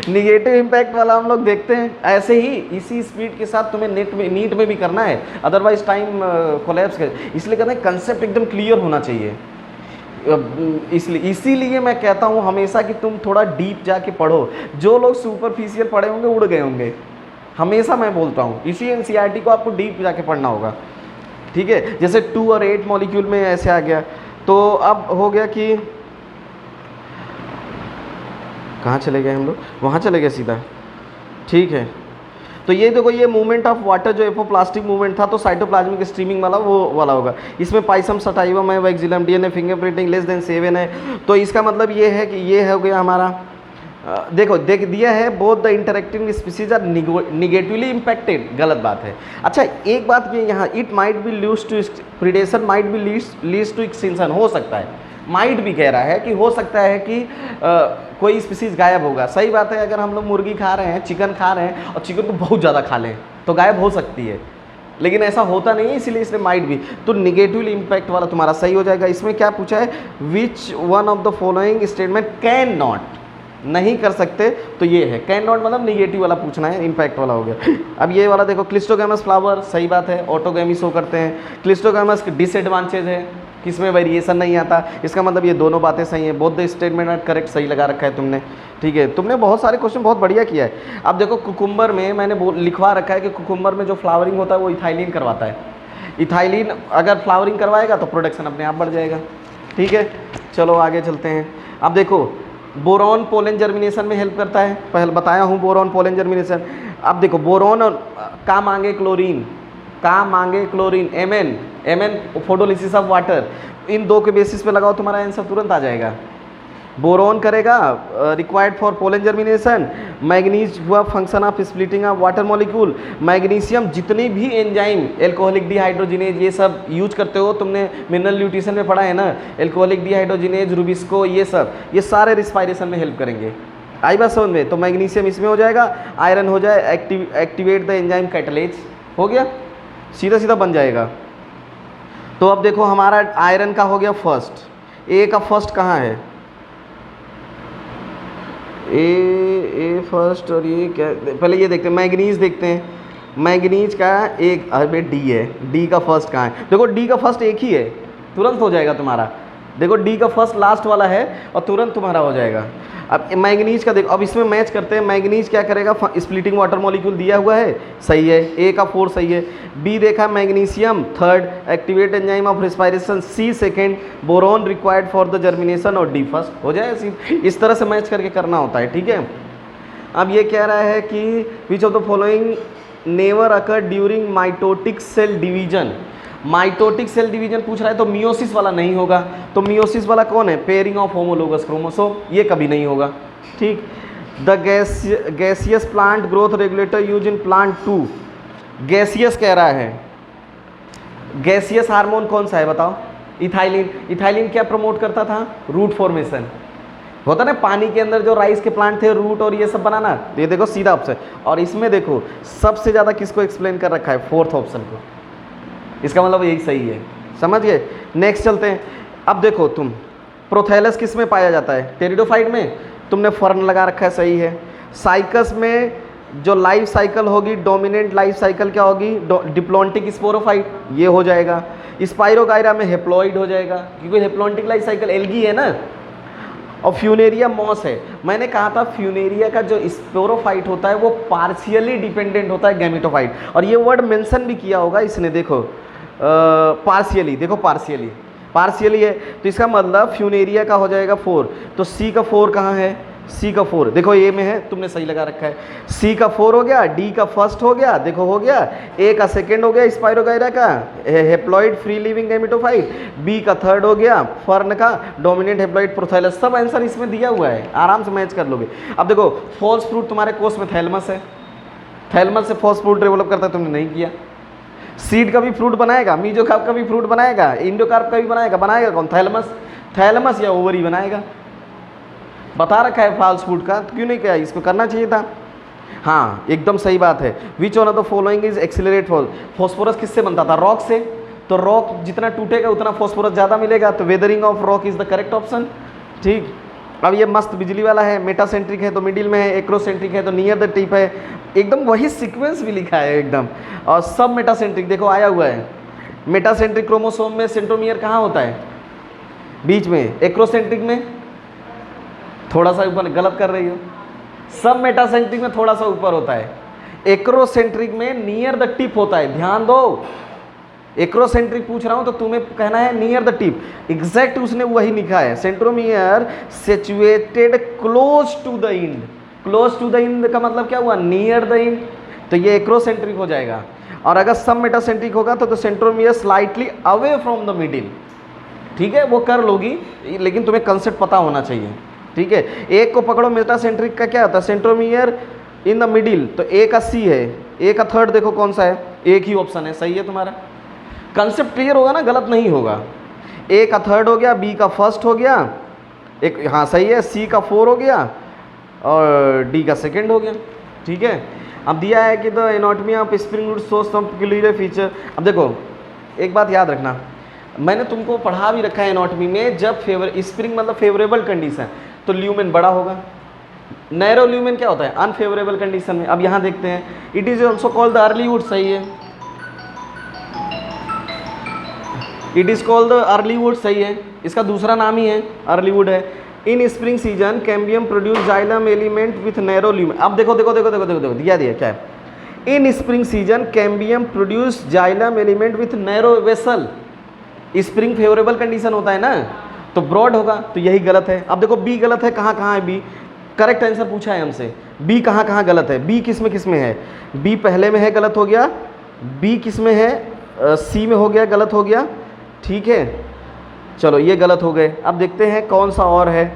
निगेटिव इम्पैक्ट वाला हम लोग देखते हैं। ऐसे ही इसी स्पीड के साथ तुम्हें नीट में भी करना है, अदरवाइज टाइम कोलैप्स कर, इसलिए कहते हैं कंसेप्ट एकदम क्लियर होना चाहिए। इसीलिए मैं कहता हूँ हमेशा कि तुम थोड़ा डीप जाके पढ़ो। जो लोग सुपरफिशियल पढ़े होंगे उड़ गए होंगे, हमेशा मैं बोलता हूँ। इसी एनसीईआरटी को आपको डीप जाके पढ़ना होगा, ठीक है। जैसे 2 और 8 मॉलिक्यूल में ऐसे आ गया, तो अब हो गया कि कहाँ चले गए हम लोग, वहाँ चले गए सीधा, ठीक है। तो ये देखो, ये मूवमेंट ऑफ वाटर जो एपोप्लास्टिक मूवमेंट था, तो साइटोप्लाज्मिक स्ट्रीमिंग वाला वो वाला होगा। इसमें पाइसम सटाइवम है, वैक्सिलम, डीएनए फिंगरप्रिंटिंग लेस देन 7 है। तो इसका मतलब ये है कि ये हो गया हमारा, देखो देख दिया है, both the interacting species are negatively impacted, गलत बात है। अच्छा, एक बात ये यहाँ, it might be leads to predation, might be leads to extinction, हो सकता है, माइट भी कह रहा है कि हो सकता है कि कोई स्पीसीज गायब होगा। सही बात है, अगर हम लोग मुर्गी खा रहे हैं, चिकन खा रहे हैं और चिकन को बहुत ज़्यादा खा लें तो गायब हो सकती है, लेकिन ऐसा होता नहीं है, इसीलिए इसमें माइट भी। तो निगेटिवली इम्पैक्ट वाला तुम्हारा सही हो जाएगा। इसमें क्या पूछा है, विच one of the following statement can not, नहीं कर सकते, तो ये है कैन नॉट, मतलब निगेटिव वाला पूछना है, इम्पैक्ट वाला हो गया। अब ये वाला देखो, क्लिस्टोगैमस फ्लावर, सही बात है, ऑटोगैमी शो करते हैं। क्लिस्टोगैमस डिसएडवांटेज है, किसमें वेरिएशन नहीं आता, इसका मतलब ये दोनों बातें सही हैं। बोथ द स्टेटमेंट करेक्ट, सही लगा रखा है तुमने, ठीक है। तुमने बहुत सारे क्वेश्चन बहुत बढ़िया किया है। अब देखो, कुकुम्बर में मैंने लिखवा रखा है कि कुकुम्बर में जो फ्लावरिंग होता है वो इथाइलिन करवाता है। इथाइलिन अगर फ्लावरिंग करवाएगा तो प्रोडक्शन अपने आप बढ़ जाएगा, ठीक है। चलो आगे चलते हैं। अब देखो, बोरॉन पोलन जर्मिनेशन में हेल्प करता है, पहले बताया हूँ बोरॉन पोलन जर्मिनेशन। अब देखो, बोरॉन का मांगे क्लोरीन, का मांगे chlorine, M N photolysis of water, इन दो के बेसिस पे लगाओ, तुम्हारा आंसर तुरंत आ जाएगा। बोरॉन करेगा required for pollen germination, manganese हुआ function of splitting of water molecule, magnesium जितनी भी एंजाइम, एल्कोहलिक डिहाइड्रोजिनेज, ये सब यूज करते हो, तुमने मिनरल न्यूट्रिशन में पढ़ा है ना, एल्कोहलिक डिहाइड्रोजिनेज, रुबिस्को, ये सब, ये सारे रिस्पायरेशन में हेल्प करेंगे। आई बात समझ में? तो मैग्नीशियम इसमें हो जाएगा, आयरन हो जाए एक्टिवेट द एंजाइम कैटलेज, हो गया, सीधा सीधा बन जाएगा। तो अब देखो, हमारा आयरन का हो गया फर्स्ट, ए का फर्स्ट कहाँ है, ए फर्स्ट, और ये क्या, पहले ये देखते हैं, मैग्नीज देखते हैं, मैग्नीज का एक, अरे डी है, डी का फर्स्ट कहाँ है, देखो डी का फर्स्ट एक ही है, तुरंत हो जाएगा तुम्हारा। देखो डी का फर्स्ट लास्ट वाला है और तुरंत तुम्हारा हो जाएगा। अब मैग्नीज का देखो, अब इसमें मैच करते हैं, मैग्नीज क्या करेगा, स्प्लिटिंग वाटर मॉलिक्यूल दिया हुआ है, सही है, ए का 4 सही है। बी देखा magnesium third, activate enzyme of respiration, C second, boron required for the germination, और डी फर्स्ट, हो जाए। इस तरह से मैच करके करना होता है, ठीक है। अब ये कह रहा है कि which of the following never occur during mitotic cell division, mitotic cell division पूछ रहा है, तो मियोसिस वाला नहीं होगा। तो मियोसिस वाला कौन है, पेयरिंग ऑफ होमोलोगस क्रोमोसोम, ये कभी नहीं होगा, ठीक। The gaseous plant growth regulator use in plant 2, gaseous कह रहा है, गैसियस हार्मोन कौन सा है बताओ, इथाइलिन, इथाइलिन क्या प्रमोट करता था? रूट फॉर्मेशन होता ना, पानी के अंदर जो राइस के प्लांट थे, रूट और ये सब बनाना। ये देखो सीधा ऑप्शन, और इसमें देखो सबसे ज़्यादा किसको एक्सप्लेन कर रखा है? फोर्थ ऑप्शन को। इसका मतलब यही सही है, समझ गए। नेक्स्ट चलते हैं। अब देखो तुम, प्रोथैलस किस में पाया जाता है? टेरिडोफाइट में। तुमने फर्न लगा रखा है, सही है। साइकस में जो लाइफ साइकिल होगी, डोमिनेंट लाइफ साइकिल क्या होगी? डिप्लॉन्टिक स्पोरोफाइट, ये हो जाएगा। स्पाइरोगायरा में हेप्लॉइड हो जाएगा, क्योंकि हेप्लॉन्टिक लाइफ साइकिल एल्गी है ना। और फ्यूनेरिया मॉस है। मैंने कहा था फ्यूनेरिया का जो स्पोरोफाइट होता है वो पार्शियली डिपेंडेंट होता है गैमेटोफाइट, और ये वर्ड मेंशन भी किया होगा इसने, देखो पार्शियली, देखो पार्शियली, पार्शियली है, तो इसका मतलब फ्यूनेरिया का हो जाएगा 4। तो सी का 4 कहाँ है? सी का 4 देखो ए में है, तुमने सही लगा रखा है। सी का 4 हो गया, डी का फर्स्ट हो गया, देखो हो गया, ए का सेकंड हो गया स्पाइरोगायरा का, haploid free living gametophyte, B का थर्ड हो गया फर्न का डोमिनेंट हेप्लॉइड प्रोथैलस। सब आंसर इसमें दिया हुआ है, आराम से मैच कर लोगे। अब देखो फॉल्स फ्रूट तुम्हारे कोर्स में थैलमस है, थैलमस से फॉल्स फ्रूट डेवलप करता है, तुमने नहीं किया। सीड का भी फ्रूट बनाएगा, मीजोकार्प का भी फ्रूट बनाएगा, इंडोकार्प का भी बनाएगा, बनाएगा कौन? थैलमस। थैलमस या ओवरी बनाएगा, बता रखा है फॉल्स फ्रूट का, तो क्यों नहीं किया? इसको करना चाहिए था। हाँ एकदम सही बात है। विच one of the following is accelerate phosphorus किससे बनता था? रॉक से। तो रॉक जितना टूटेगा उतना फॉस्फोरस ज़्यादा मिलेगा, तो weathering of rock is the correct option. ठीक, अब ये मस्त बिजली वाला है, मेटासेंट्रिक है तो मिडिल में है, एक्रोसेंट्रिक है तो नियर द टिप है, एकदम वही सीक्वेंस भी लिखा है एकदम। और सब मेटासेंट्रिक देखो आया हुआ है। मेटासेंट्रिक क्रोमोसोम में सेंट्रोमियर कहाँ होता है? बीच में। एक्रोसेंट्रिक में थोड़ा सा ऊपर, गलत कर रही हो। सब मेटासेंट्रिक में थोड़ा सा ऊपर होता है, एक्रोसेंट्रिक में नियर द टिप होता है। ध्यान दो, एक्रोसेंट्रिक पूछ रहा हूं तो तुम्हें कहना है नियर द टिप, एग्जैक्ट उसने वही लिखा है। Centromere situated close to the end. Close to the end का मतलब क्या हुआ? नियर द एंड, तो ये एक्रोसेंट्रिक हो जाएगा। और अगर सब मेटासेंट्रिक होगा तो centromere slightly away from the middle. ठीक है, वो कर लोगी, लेकिन तुम्हें कंसेप्ट पता होना चाहिए। ठीक है, एक को पकड़ो, मेटासेंट्रिक का क्या होता है? सेंट्रोमियर इन द मिडिल, तो ए का सी है, ए का थर्ड देखो कौन सा है? एक ही ऑप्शन है, सही है तुम्हारा। कंसेप्ट क्लियर होगा ना, गलत नहीं होगा। ए का थर्ड हो गया, बी का फर्स्ट हो गया, एक हाँ सही है, सी का 4 हो गया और डी का सेकंड हो गया। ठीक है, अब दिया है कि the anatomy of spring root shows some peculiar feature. अब देखो एक बात याद रखना, मैंने तुमको पढ़ा भी रखा है एनाटॉमी में, जब स्प्रिंग मतलब फेवरेबल कंडीशन तो ल्यूमेन बड़ा होगा, नैरो ल्यूमेन क्या होता है? अनफेवरेबल कंडीशन में। अब यहाँ देखते हैं, it is also called the early would, सही है, it is called the early would, सही है, इसका दूसरा नाम ही है अर्ली वुड है। इन spring season cambium produce xylem element with narrow lumen. अब देखो देखो देखो देखो देखो देखो दिया क्या है? इन spring season cambium produce xylem element with narrow vessel. Spring favourable condition होता है ना, तो ब्रॉड होगा, तो यही गलत है। अब देखो बी गलत है, कहाँ कहाँ है बी? करेक्ट आंसर पूछा है हमसे, बी कहाँ कहाँ गलत है? बी किस में है? बी पहले में है, गलत हो गया। बी किस में है? सी में हो गया, गलत हो गया। ठीक है, चलो ये गलत हो गए। अब देखते हैं कौन सा और है।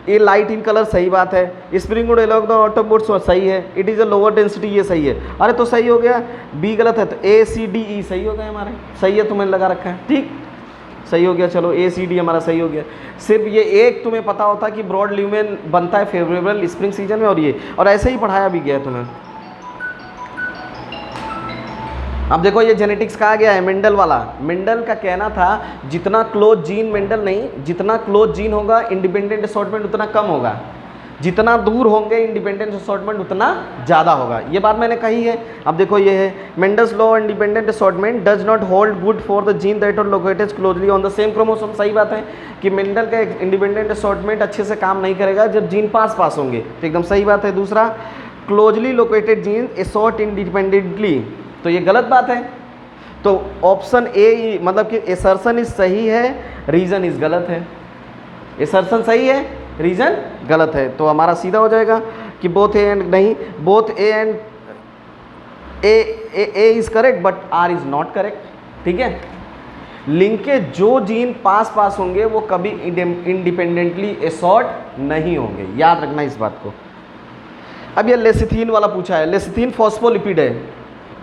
ए लाइट इन कलर, सही बात है। स्प्रिंग वुड अलोंग द ऑटोबोर्ड्स, सही है। It is a lower density, ये सही है। अरे तो सही हो गया, बी गलत है, तो ए सी डी ई सही हो गया हमारे, सही है, तुम्हें लगा रखा है। ठीक, सही हो गया, चलो ए सी डी हमारा सही हो गया। सिर्फ ये एक तुम्हें पता होता कि ब्रॉड ल्यूमेन बनता है फेवरेबल स्प्रिंग सीजन में, और ये और ऐसे ही पढ़ाया भी गया तुम्हें। अब देखो ये जेनेटिक्स कहा गया है, मेंडल वाला। मेंडल का कहना था जितना क्लोज जीन, मेंडल नहीं, जितना क्लोज जीन होगा इंडिपेंडेंट असॉर्टमेंट उतना कम होगा, जितना दूर होंगे इंडिपेंडेंट असॉर्टमेंट उतना ज़्यादा होगा। ये बात मैंने कही है। अब देखो ये है, Mendel's law independent assortment does not hold good for the gene that are located closely on the same chromosome. सही बात है कि मेंडल का इंडिपेंडेंट असॉर्टमेंट अच्छे से काम नहीं करेगा जब जीन पास पास होंगे, तो एकदम सही बात है। दूसरा, closely located gene assort independently, तो ये गलत बात है। तो ऑप्शन ए मतलब कि एसर्शन इज सही है, रीजन इज गलत है। एसर्शन सही है, रीजन गलत है, तो हमारा सीधा हो जाएगा कि बोथ ए एंड नहीं, both A and A is correct but R is not correct. ठीक है, लिंक के जो जीन पास पास होंगे वो कभी इंडिपेंडेंटली एसॉर्ट नहीं होंगे, याद रखना इस बात को। अब ये लेसिथीन वाला पूछा है, लेसिथीन फॉस्फोलिपिड है।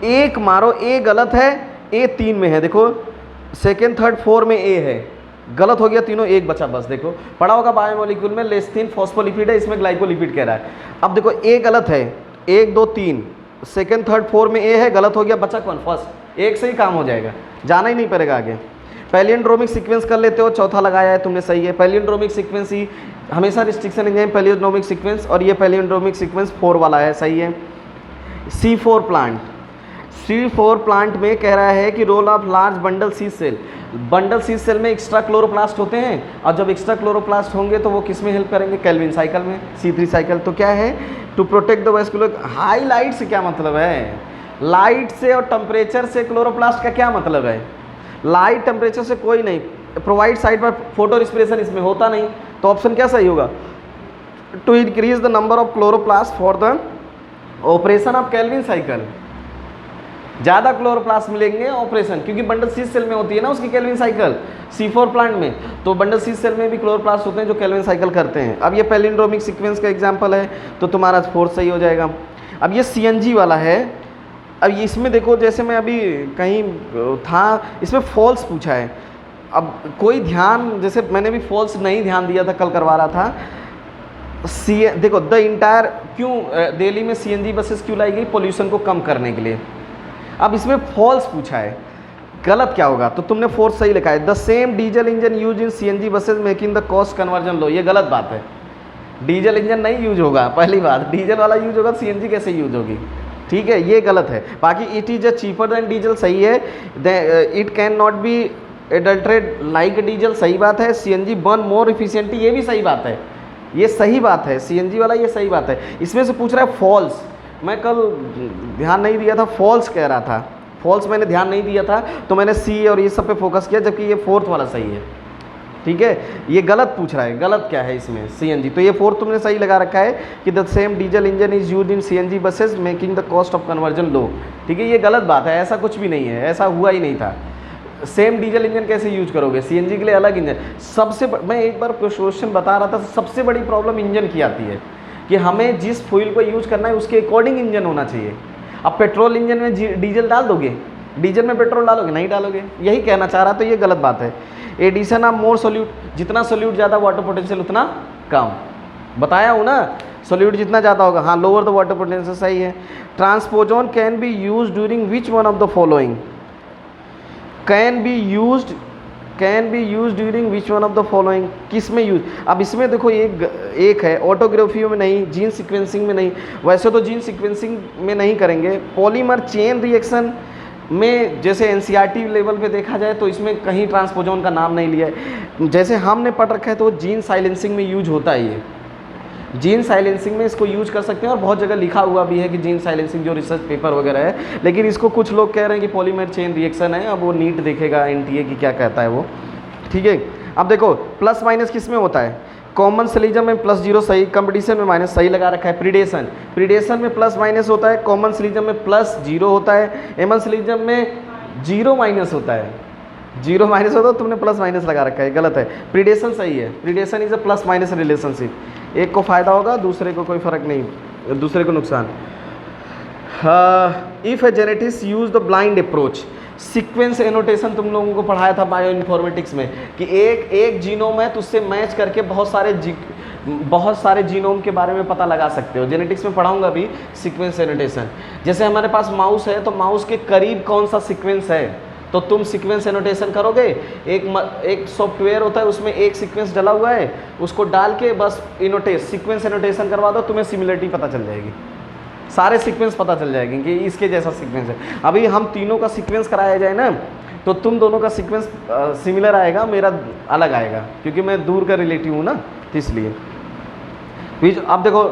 एक मारो, ए गलत है, ए 3 में है, देखो सेकेंड थर्ड फोर में ए है, गलत हो गया तीनों, एक बचा बस। देखो पढ़ा होगा बायोमोलिक्यूल में लेस्थिन फॉस्फोलिपिड है, इसमें ग्लाइकोलिपिड कह रहा है। अब देखो ए गलत है, 1 2 3, सेकेंड थर्ड फोर में ए है, गलत हो गया, बचा कौन? फर्स्ट। एक से ही काम हो जाएगा, जाना ही नहीं पड़ेगा आगे। पैलियंड्रोमिक सीक्वेंस कर लेते हो, चौथा लगाया है तुमने, सही है। पैलियंड्रोमिक सीक्वेंस ही हमेशा रिस्ट्रिक्शन है, पैलियंड्रोमिक सीक्वेंस, और ये पैलियंड्रोमिक सीक्वेंस 4 वाला है, सही है। C4 प्लांट, C4 प्लांट में कह रहा है कि role of large bundle C cell, bundle C cell में एक्स्ट्रा क्लोरोप्लास्ट होते हैं, और जब एक्स्ट्रा क्लोरोप्लास्ट होंगे तो वो किस में हेल्प करेंगे? केल्विन साइकिल में, C3 साइकिल। तो क्या है? To protect the vascular. High light से क्या मतलब है? लाइट से और टेम्परेचर से क्लोरोप्लास्ट का क्या मतलब है? लाइट टेम्परेचर से कोई नहीं, प्रोवाइड साइड पर फोटो रिस्पिरेशन इसमें होता नहीं, तो ऑप्शन क्या सही होगा? To increase the number of chloroplast for the operation of Calvin cycle. ज़्यादा क्लोरोप्लास्ट मिलेंगे ऑपरेशन, क्योंकि बंडल सी सेल में होती है ना उसकी केल्विन साइकिल, C4 प्लांट में, तो बंडल सी सेल में भी क्लोरोप्लास्ट होते हैं जो केल्विन साइकिल करते हैं। अब ये पैलिंड्रोमिक सीक्वेंस का एग्जांपल है, तो तुम्हारा 4 सही हो जाएगा। अब ये CNG वाला है। अब इसमें देखो, जैसे मैं अभी कहीं था, इसमें फॉल्स पूछा है। अब कोई ध्यान, जैसे मैंने भी फॉल्स नहीं ध्यान दिया था, कल करवा रहा था। देखो द इंटायर, क्यों दिल्ली में CNG बसेस क्यों लाई गई? पोल्यूशन को कम करने के लिए। अब इसमें फॉल्स पूछा है, गलत क्या होगा? तो तुमने 4 सही लिखा है। The same diesel engine use in CNG buses making the cost conversion low. ये गलत बात है, डीजल इंजन नहीं यूज होगा, पहली बात। डीजल वाला यूज होगा, CNG कैसे यूज होगी? ठीक है, ये गलत है। बाकी it is a cheaper than diesel, सही है। It can not be adulterate like diesel, सही बात है। CNG बर्न मोर इफिशियंटली, ये भी सही बात है, ये सही बात है। CNG वाला ये सही बात है। इसमें से पूछ रहा है फॉल्स, मैं कल ध्यान नहीं दिया था, फॉल्स कह रहा था, फॉल्स मैंने ध्यान नहीं दिया था, तो मैंने C और ये सब पे फोकस किया, जबकि ये 4th वाला सही है। ठीक है, ये गलत पूछ रहा है, गलत क्या है इसमें? CNG। तो ये 4 तुमने सही लगा रखा है कि the same diesel engine is use in CNG buses making the cost of conversion low. ठीक है, ये गलत बात है, ऐसा कुछ भी नहीं है, ऐसा हुआ ही नहीं था। सेम डीजल इंजन कैसे यूज करोगे? CNG के लिए अलग इंजन। मैं एक बार क्वेश्चन बता रहा था, सबसे बड़ी प्रॉब्लम इंजन की आती है कि हमें जिस फ्यूल को यूज करना है उसके अकॉर्डिंग इंजन होना चाहिए। अब पेट्रोल इंजन में डीजल डाल दोगे, डीजल में पेट्रोल डालोगे? नहीं डालोगे, यही कहना चाह रहा, तो ये गलत बात है। एडिशन ऑफ मोर सोल्यूट, जितना सोल्यूट ज़्यादा वाटर पोटेंशियल उतना कम, बताया हूँ ना, सोल्यूट जितना ज़्यादा होगा, हाँ, लोअर द वाटर पोटेंशियल, सही है। ट्रांसपोजोन can be use during which one of the following? Can be use during which one of the following, किस में यूज? अब इसमें देखो एक है, ऑटोग्राफी में नहीं, जीन सीक्वेंसिंग में नहीं, वैसे तो जीन सीक्वेंसिंग में नहीं करेंगे। पॉलीमर चेन रिएक्शन में जैसे NCERT लेवल पे देखा जाए तो इसमें कहीं ट्रांसपोजोन का नाम नहीं लिया है, जैसे हमने पढ़ रखा है तो जीन साइलेंसिंग में यूज होता है। ये जीन साइलेंसिंग में इसको यूज कर सकते हैं, और बहुत जगह लिखा हुआ भी है कि जीन साइलेंसिंग जो रिसर्च पेपर वगैरह है, लेकिन इसको कुछ लोग कह रहे हैं कि पॉलीमर चेन रिएक्शन है। अब वो नीट देखेगा NTA की क्या कहता है वो। ठीक है, अब देखो प्लस माइनस किस में होता है? कॉमन सिलिजम में +0 सही, कंपटीशन में माइनस सही लगा रखा है। प्रीडेशन में प्लस माइनस होता है, कॉमन सिलिजम में +0 होता है, एमन सिलिजम में 0 माइनस होता है। 0 माइनस होता है, तुमने प्लस माइनस लगा रखा है, गलत है। प्रीडेशन सही है, predation is a plus minus relationship, एक को फ़ायदा होगा, दूसरे को कोई फ़र्क नहीं, दूसरे को नुकसान। If A genetics use the blind approach, sequence annotation तुम लोगों को पढ़ाया था बायो इन्फॉर्मेटिक्स में कि एक जीनोम है तो उससे मैच करके बहुत सारे जीनोम के बारे में पता लगा सकते हो। जेनेटिक्स में पढ़ाऊंगा भी सीक्वेंस एनोटेशन। जैसे हमारे पास माउस है तो माउस के करीब कौन सा सीक्वेंस है, तो तुम सीक्वेंस एनोटेशन करोगे। एक सॉफ्टवेयर होता है उसमें एक सीक्वेंस डला हुआ है, उसको डाल के बस सीक्वेंस एनोटेशन करवा दो, तुम्हें सिमिलरिटी पता चल जाएगी, सारे सीक्वेंस पता चल जाएंगे कि इसके जैसा सीक्वेंस है। अभी हम तीनों का सीक्वेंस कराया जाए ना, तो तुम दोनों का सीक्वेंस सिमिलर आएगा, मेरा अलग आएगा, क्योंकि मैं दूर का रिलेटिव हूँ ना, तो इसलिए। अब देखो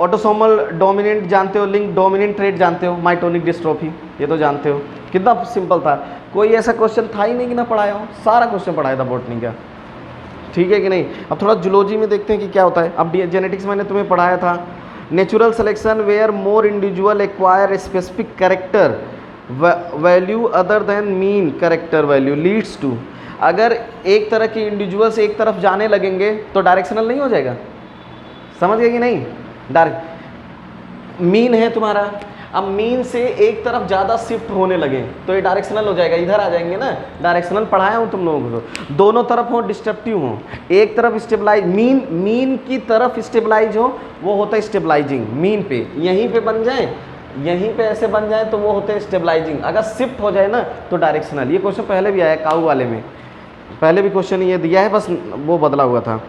ऑटोसोमल डोमिनेंट जानते हो, लिंक डोमिनेंट ट्रेट जानते हो, माइटोनिक डिस्ट्रोफी, ये तो जानते हो। कितना सिंपल था, कोई ऐसा क्वेश्चन था ही नहीं कि ना पढ़ाया हो, सारा क्वेश्चन पढ़ाया था बॉटनी का। ठीक है कि नहीं? अब थोड़ा जूलॉजी में देखते हैं कि क्या होता है। अब जेनेटिक्स मैंने तुम्हें पढ़ाया था, natural selection where more individual acquire specific character value other than mean character value leads to. अगर एक तरह के इंडिविजुअल्स एक तरफ जाने लगेंगे तो डायरेक्शनल नहीं हो जाएगा, समझ गए कि नहीं? डायरेक्ट मीन है तुम्हारा, अब मीन से एक तरफ ज़्यादा शिफ्ट होने लगे तो ये डायरेक्शनल हो जाएगा, इधर आ जाएंगे ना, डायरेक्शनल पढ़ाया हूँ तुम लोगों को। दोनों तरफ हो डिस्ट्रक्टिव हो, एक तरफ स्टेबलाइज, मीन की तरफ स्टेबलाइज हो वो होता है स्टेबलाइजिंग। मीन पे यहीं पे बन जाए, यहीं पे ऐसे बन जाए तो वो होते हैं स्टेबलाइजिंग। अगर शिफ्ट हो जाए ना तो डायरेक्शनल। ये क्वेश्चन पहले भी आया काऊ वाले में, पहले भी क्वेश्चन ये दिया है, बस वो बदला हुआ था।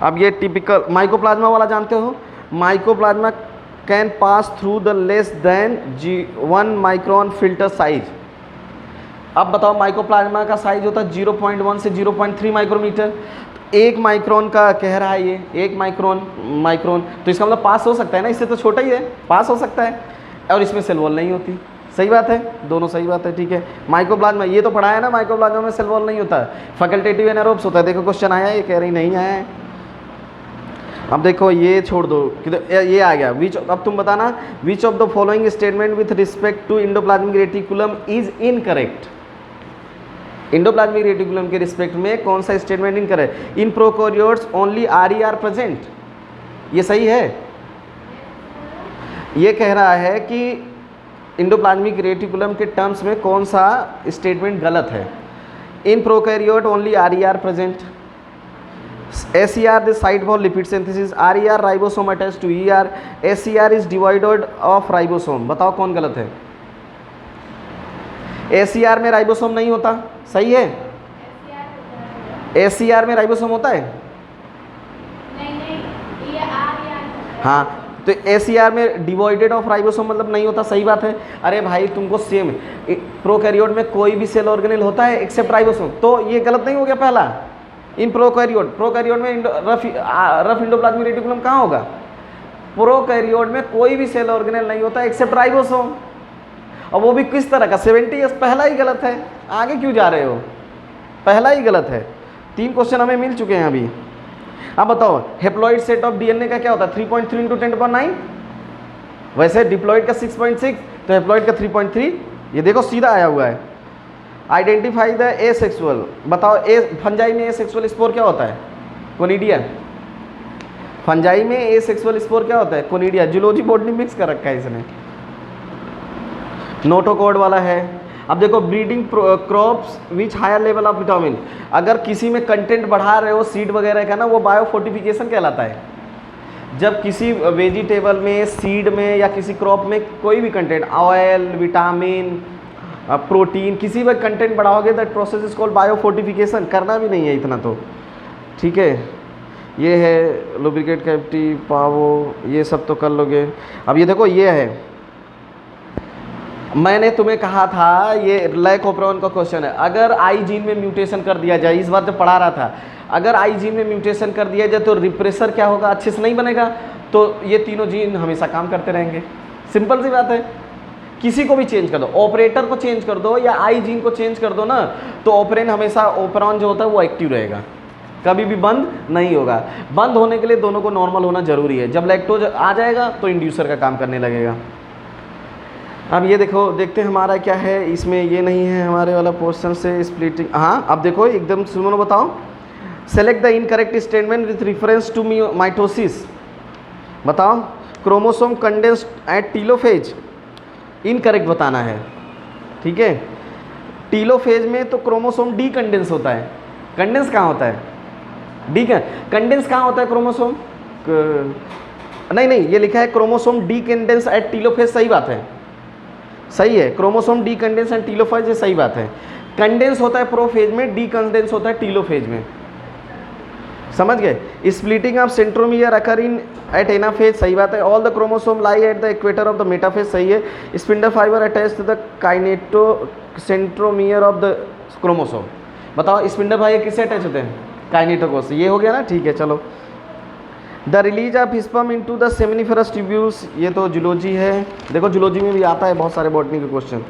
अब ये टिपिकल माइकोप्लाज्मा वाला जानते हो, mycoplasma can pass through the less than 1 micron filter size. अब बताओ माइकोप्लाज्मा का साइज होता है 0.1 से 0.3 माइक्रोमीटर। 1 माइक्रोन का कह रहा है ये 1 माइक्रोन, तो इसका मतलब पास हो सकता है ना, इससे तो छोटा ही है, पास हो सकता है। और इसमें सेल वॉल नहीं होती, सही बात है, दोनों सही बात है, ठीक है। माइकोप्लाज्मा ये तो पढ़ा है ना, माइकोप्लाज्मा में सेल वॉल नहीं होता, फैकल्टेटिव एनारोब्स होता है। देखो क्वेश्चन आया, ये कह रही नहीं आया है। अब देखो ये छोड़ दो, ये आ गया विच, अब तुम बताना which of the following statement with respect to endoplasmic reticulum is incorrect. Endoplasmic reticulum के रिस्पेक्ट में कौन सा statement incorrect. In prokaryotes only RE present, ये सही है। ये कह रहा है कि इंडोप्लाज्मिक रेटिकुलम के टर्म्स में कौन सा स्टेटमेंट गलत है। In prokaryote only RE present, SER the site for lipid synthesis, RER ribosome attach to ER, SER is devoid of ribosome. बताओ कौन गलत है। SER में राइबोसोम नहीं होता, सही है। SER में राइबोसोम होता है, हाँ, तो SER में डिवॉइडेड ऑफ राइबोसोम मतलब नहीं होता, सही बात है। अरे भाई तुमको सेम प्रोकैरियोट में कोई भी सेल ऑर्गेनेल होता है एक्सेप्ट राइबोसोम, तो ये गलत नहीं हो गया पहला। इन प्रोकैरियोट में रफ इंडोप्लाज्मिक रेटिकुलम कहाँ होगा। प्रोकैरियोट में कोई भी सेल ऑर्गेनेल नहीं होता एक्सेप्ट राइबोसोम, और वो भी किस तरह का 70S। पहला ही गलत है, आगे क्यों जा रहे हो, पहला ही गलत है। 3 क्वेश्चन हमें मिल चुके हैं अभी। अब बताओ हेप्लॉइड सेट ऑफ DNA का क्या होता है 3.3 × 10⁹, वैसे डिप्लॉइड का 6.6, तो हेप्लॉइड का 3.3, ये देखो सीधा आया हुआ है। आइडेंटिफाई द एसेक्सुअल, बताओ फंजाई में एसेक्सुअल स्पोर क्या होता है, कोनिडिया। फंजाई में एसेक्सुअल स्पोर क्या होता है, कोनिडिया। जूलॉजी बॉटनी मिक्स कर रखा है इसने, नोटोकॉड वाला है। अब देखो breeding crops which higher level of vitamin, अगर किसी में कंटेंट बढ़ा रहे हो सीड वगैरह का ना, वो बायोफोर्टिफिकेशन कहलाता है। जब किसी वेजिटेबल में, सीड में या किसी क्रॉप में कोई भी कंटेंट, ऑयल, विटामिन, प्रोटीन, किसी में कंटेंट बढ़ाओगे that process is called biofortification. करना भी नहीं है इतना तो, ठीक है। ये है लुब्रिकेट कैविटी, पावो, ये सब तो कर लोगे। अब ये देखो ये है, मैंने तुम्हें कहा था ये लाइकोप्रोन का क्वेश्चन है। अगर आई जीन में म्यूटेशन कर दिया जाए, इस बार जब पढ़ा रहा था, अगर आई जीन में म्यूटेशन कर दिया जाए तो रिप्रेसर क्या होगा, अच्छे से नहीं बनेगा, तो ये तीनों जीन हमेशा काम करते रहेंगे। सिंपल सी बात है, किसी को भी चेंज कर दो, ऑपरेटर को चेंज कर दो या आई जीन को चेंज कर दो ना, तो ऑपरेन हमेशा, ऑपरॉन जो होता है वो एक्टिव रहेगा, कभी भी बंद नहीं होगा। बंद होने के लिए दोनों को नॉर्मल होना जरूरी है। जब लैक्टोज आ जाएगा तो इंड्यूसर का काम करने लगेगा। अब ये देखो, देखते हैं हमारा क्या है इसमें, ये नहीं है हमारे वाला पोर्शन से स्प्लिटिंग। हाँ अब देखो एकदम सुनो, बताओ select the incorrect statement with reference to mitosis. बताओ chromosome condensed at telophase, incorrect बताना है, ठीक है। टीलोफेज में तो क्रोमोसोम डी कंडेंस होता है, कंडेंस कहाँ होता है, डी कंडेंस कहाँ होता है क्रोमोसोम, नहीं ये लिखा है chromosome decondense at telophase, सही बात है, सही है। Chromosome decondense at telophase, ये सही बात है। कंडेंस होता है प्रोफेज में, डी कंडेंस होता है टीलोफेज में, समझ गए। Splitting of centromere occur in at anaphase, सही बात है। All the chromosome lie at the equator of the metaphase, सही है। Spindle fibre attach to the kineto centromere of the chromosome. बताओ स्पिंडल फाइबर किससे अटैच होते हैं, काइनेटोकोर से, ये हो गया ना, ठीक है। चलो the release of sperm into the seminiferous tubules, ये तो जूलॉजी है। देखो जूलॉजी में भी आता है बहुत सारे बॉटनी के क्वेश्चन,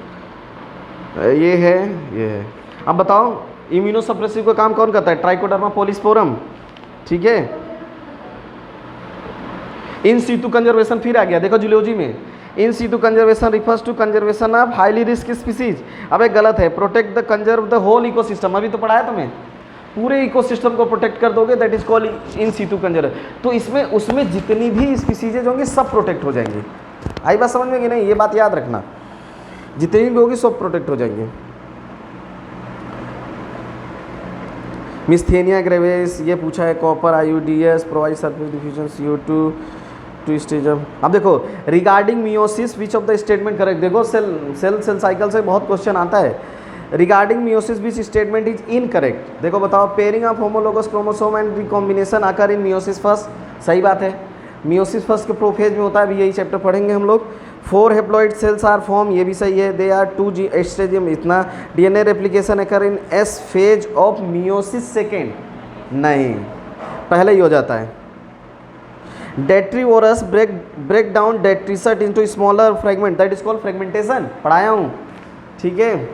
ये है। अब बताओ इम्यूनोसप्रेसिव का काम कौन करता है, ट्राइकोडर्मा पॉलीस्पोरम, ठीक है। इन सीटू कंजर्वेशन फिर आ गया, देखो जूलॉजी में in situ conservation refers to conservation of highly risk species. अब एक गलत है, protect the conserve the whole ecosystem, अभी तो पढ़ाया तुम्हें, पूरे इकोसिस्टम को प्रोटेक्ट कर दोगे that is called in situ conserve. तो इसमें उसमें जितनी भी स्पीसीजेज होंगी सब प्रोटेक्ट हो जाएंगी, आई बात समझ में कि नहीं, ये बात याद रखना, जितनी भी होगी सब प्रोटेक्ट हो जाएंगे। मिस्थेनिया ग्रेविस ये पूछा है, copper IUDs provide surface diffusion CO2 to stage of. अब देखो regarding meiosis which of the statement correct, देखो सेल साइकिल से बहुत क्वेश्चन आता है। Regarding meiosis which statement is incorrect, देखो बताओ, pairing of homologous chromosome and recombination occur in meiosis first, सही बात है, मियोसिस फर्स्ट के प्रोफेज में होता है, अभी यही चैप्टर पढ़ेंगे हम लोग। 4 हेप्लॉइड सेल्स आर फॉर्म, ये भी सही है, दे आर 2 स्टेजियम, इतना DNA replication occur in S phase of meiosis second, नहीं पहले ही हो जाता है। Detritivores break down detritus into smaller fragment, that is called fragmentation, पढ़ाया हूँ, ठीक है।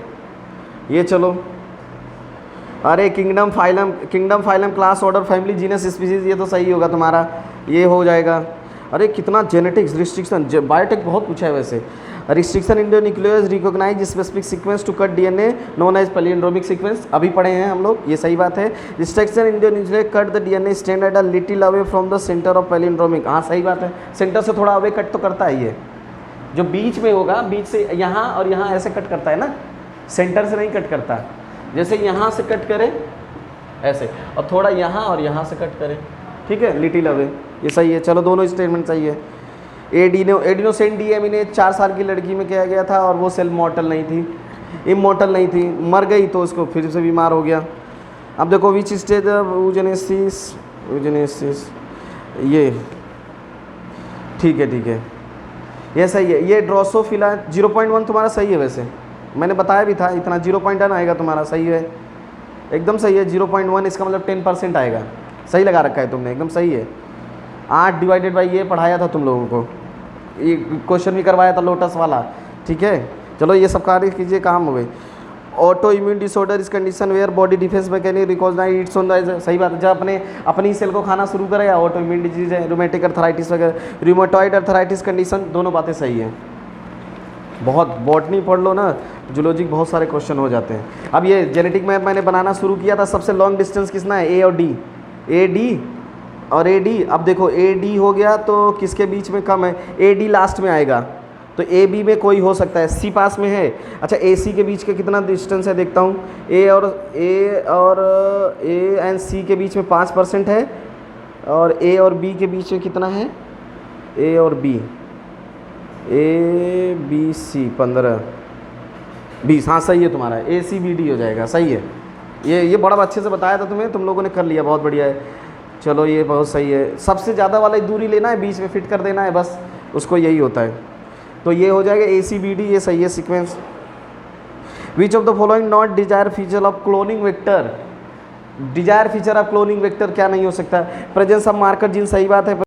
ये चलो, अरे kingdom phylum class order family genus species, ये तो सही होगा तुम्हारा, ये हो जाएगा। अरे कितना जेनेटिक्स रिस्ट्रिक्शन, बायोटेक बहुत पूछा है वैसे। Restriction endonuclease recognize specific sequence to cut DNA known as palindromic sequence, अभी पढ़े हैं हम लोग, ये सही बात है। Restriction endonuclease cut the DNA standard a little away from the center of palindromic, हाँ सही बात है, सेंटर से थोड़ा अवे कट तो करता है, ये जो बीच में होगा, बीच से यहाँ और यहाँ ऐसे कट करता है ना, सेंटर से नहीं कट करता, जैसे यहाँ से कट करे ऐसे, और थोड़ा यहाँ और यहाँ से कट करे, ठीक है, लिटिल अवे, ये सही है। चलो दोनों स्टेटमेंट सही है। एडिनोसिन डीएमिनेज 4 साल की लड़की में किया गया था और वो सेल मॉर्टल नहीं थी, इमॉर्टल नहीं थी, मर गई तो उसको फिर से बीमार हो गया। अब देखो विच स्टेज ऑफ यूजेनेसिस, ये ठीक है, ये सही है। ये ड्रोसोफिला 0.1 तुम्हारा सही है, वैसे मैंने बताया भी था, इतना 0.1 आएगा तुम्हारा, सही है, एकदम सही है। 0.1 इसका मतलब 10% आएगा, सही लगा रखा है तुमने, एकदम सही है। 8 डिवाइडेड बाई ये पढ़ाया था तुम लोगों को, ये क्वेश्चन भी करवाया था लोटस वाला, ठीक है। चलो ये सब कार्य कीजिए, काम हो गई। Autoimmune disorder is condition where body defence mechanism recognize its own, सही बात है, जब अपनी सेल को खाना शुरू करेगा, ऑटो इम्यून डिजीज है, रूमेटिक अर्थराइटिस वगैरह, रूमेटॉइड अर्थराइटिस कंडीशन, दोनों बातें सही है। बहुत बॉटनी पढ़ लो ना, जूलॉजी बहुत सारे क्वेश्चन हो जाते हैं। अब ये जेनेटिक मैप मैंने बनाना शुरू किया था, सबसे लॉन्ग डिस्टेंस किसना है, A और D, AD और AD। अब देखो AD हो गया तो किसके बीच में कम है, AD लास्ट में आएगा, तो AB में कोई हो सकता है, C पास में है। अच्छा AC के बीच का कितना डिस्टेंस है देखता हूँ, A एंड C के बीच में 5% है, और A और B के बीच में कितना है, A और B, ABC 15 20, हाँ सही है तुम्हारा, ACBD हो जाएगा, सही है। ये बड़ा अच्छे से बताया था तुम्हें, तुम लोगों ने कर लिया, बहुत बढ़िया है। चलो ये बहुत सही है, सबसे ज़्यादा वाला दूरी लेना है, बीच में फिट कर देना है बस, उसको यही होता है। तो ये हो जाएगा ACBD, ये सही है sequence. Which of the following not desire feature of cloning vector, desire feature of cloning vector क्या नहीं हो सकता, प्रेजेंस ऑफ मार्कर जीन, सही बात है।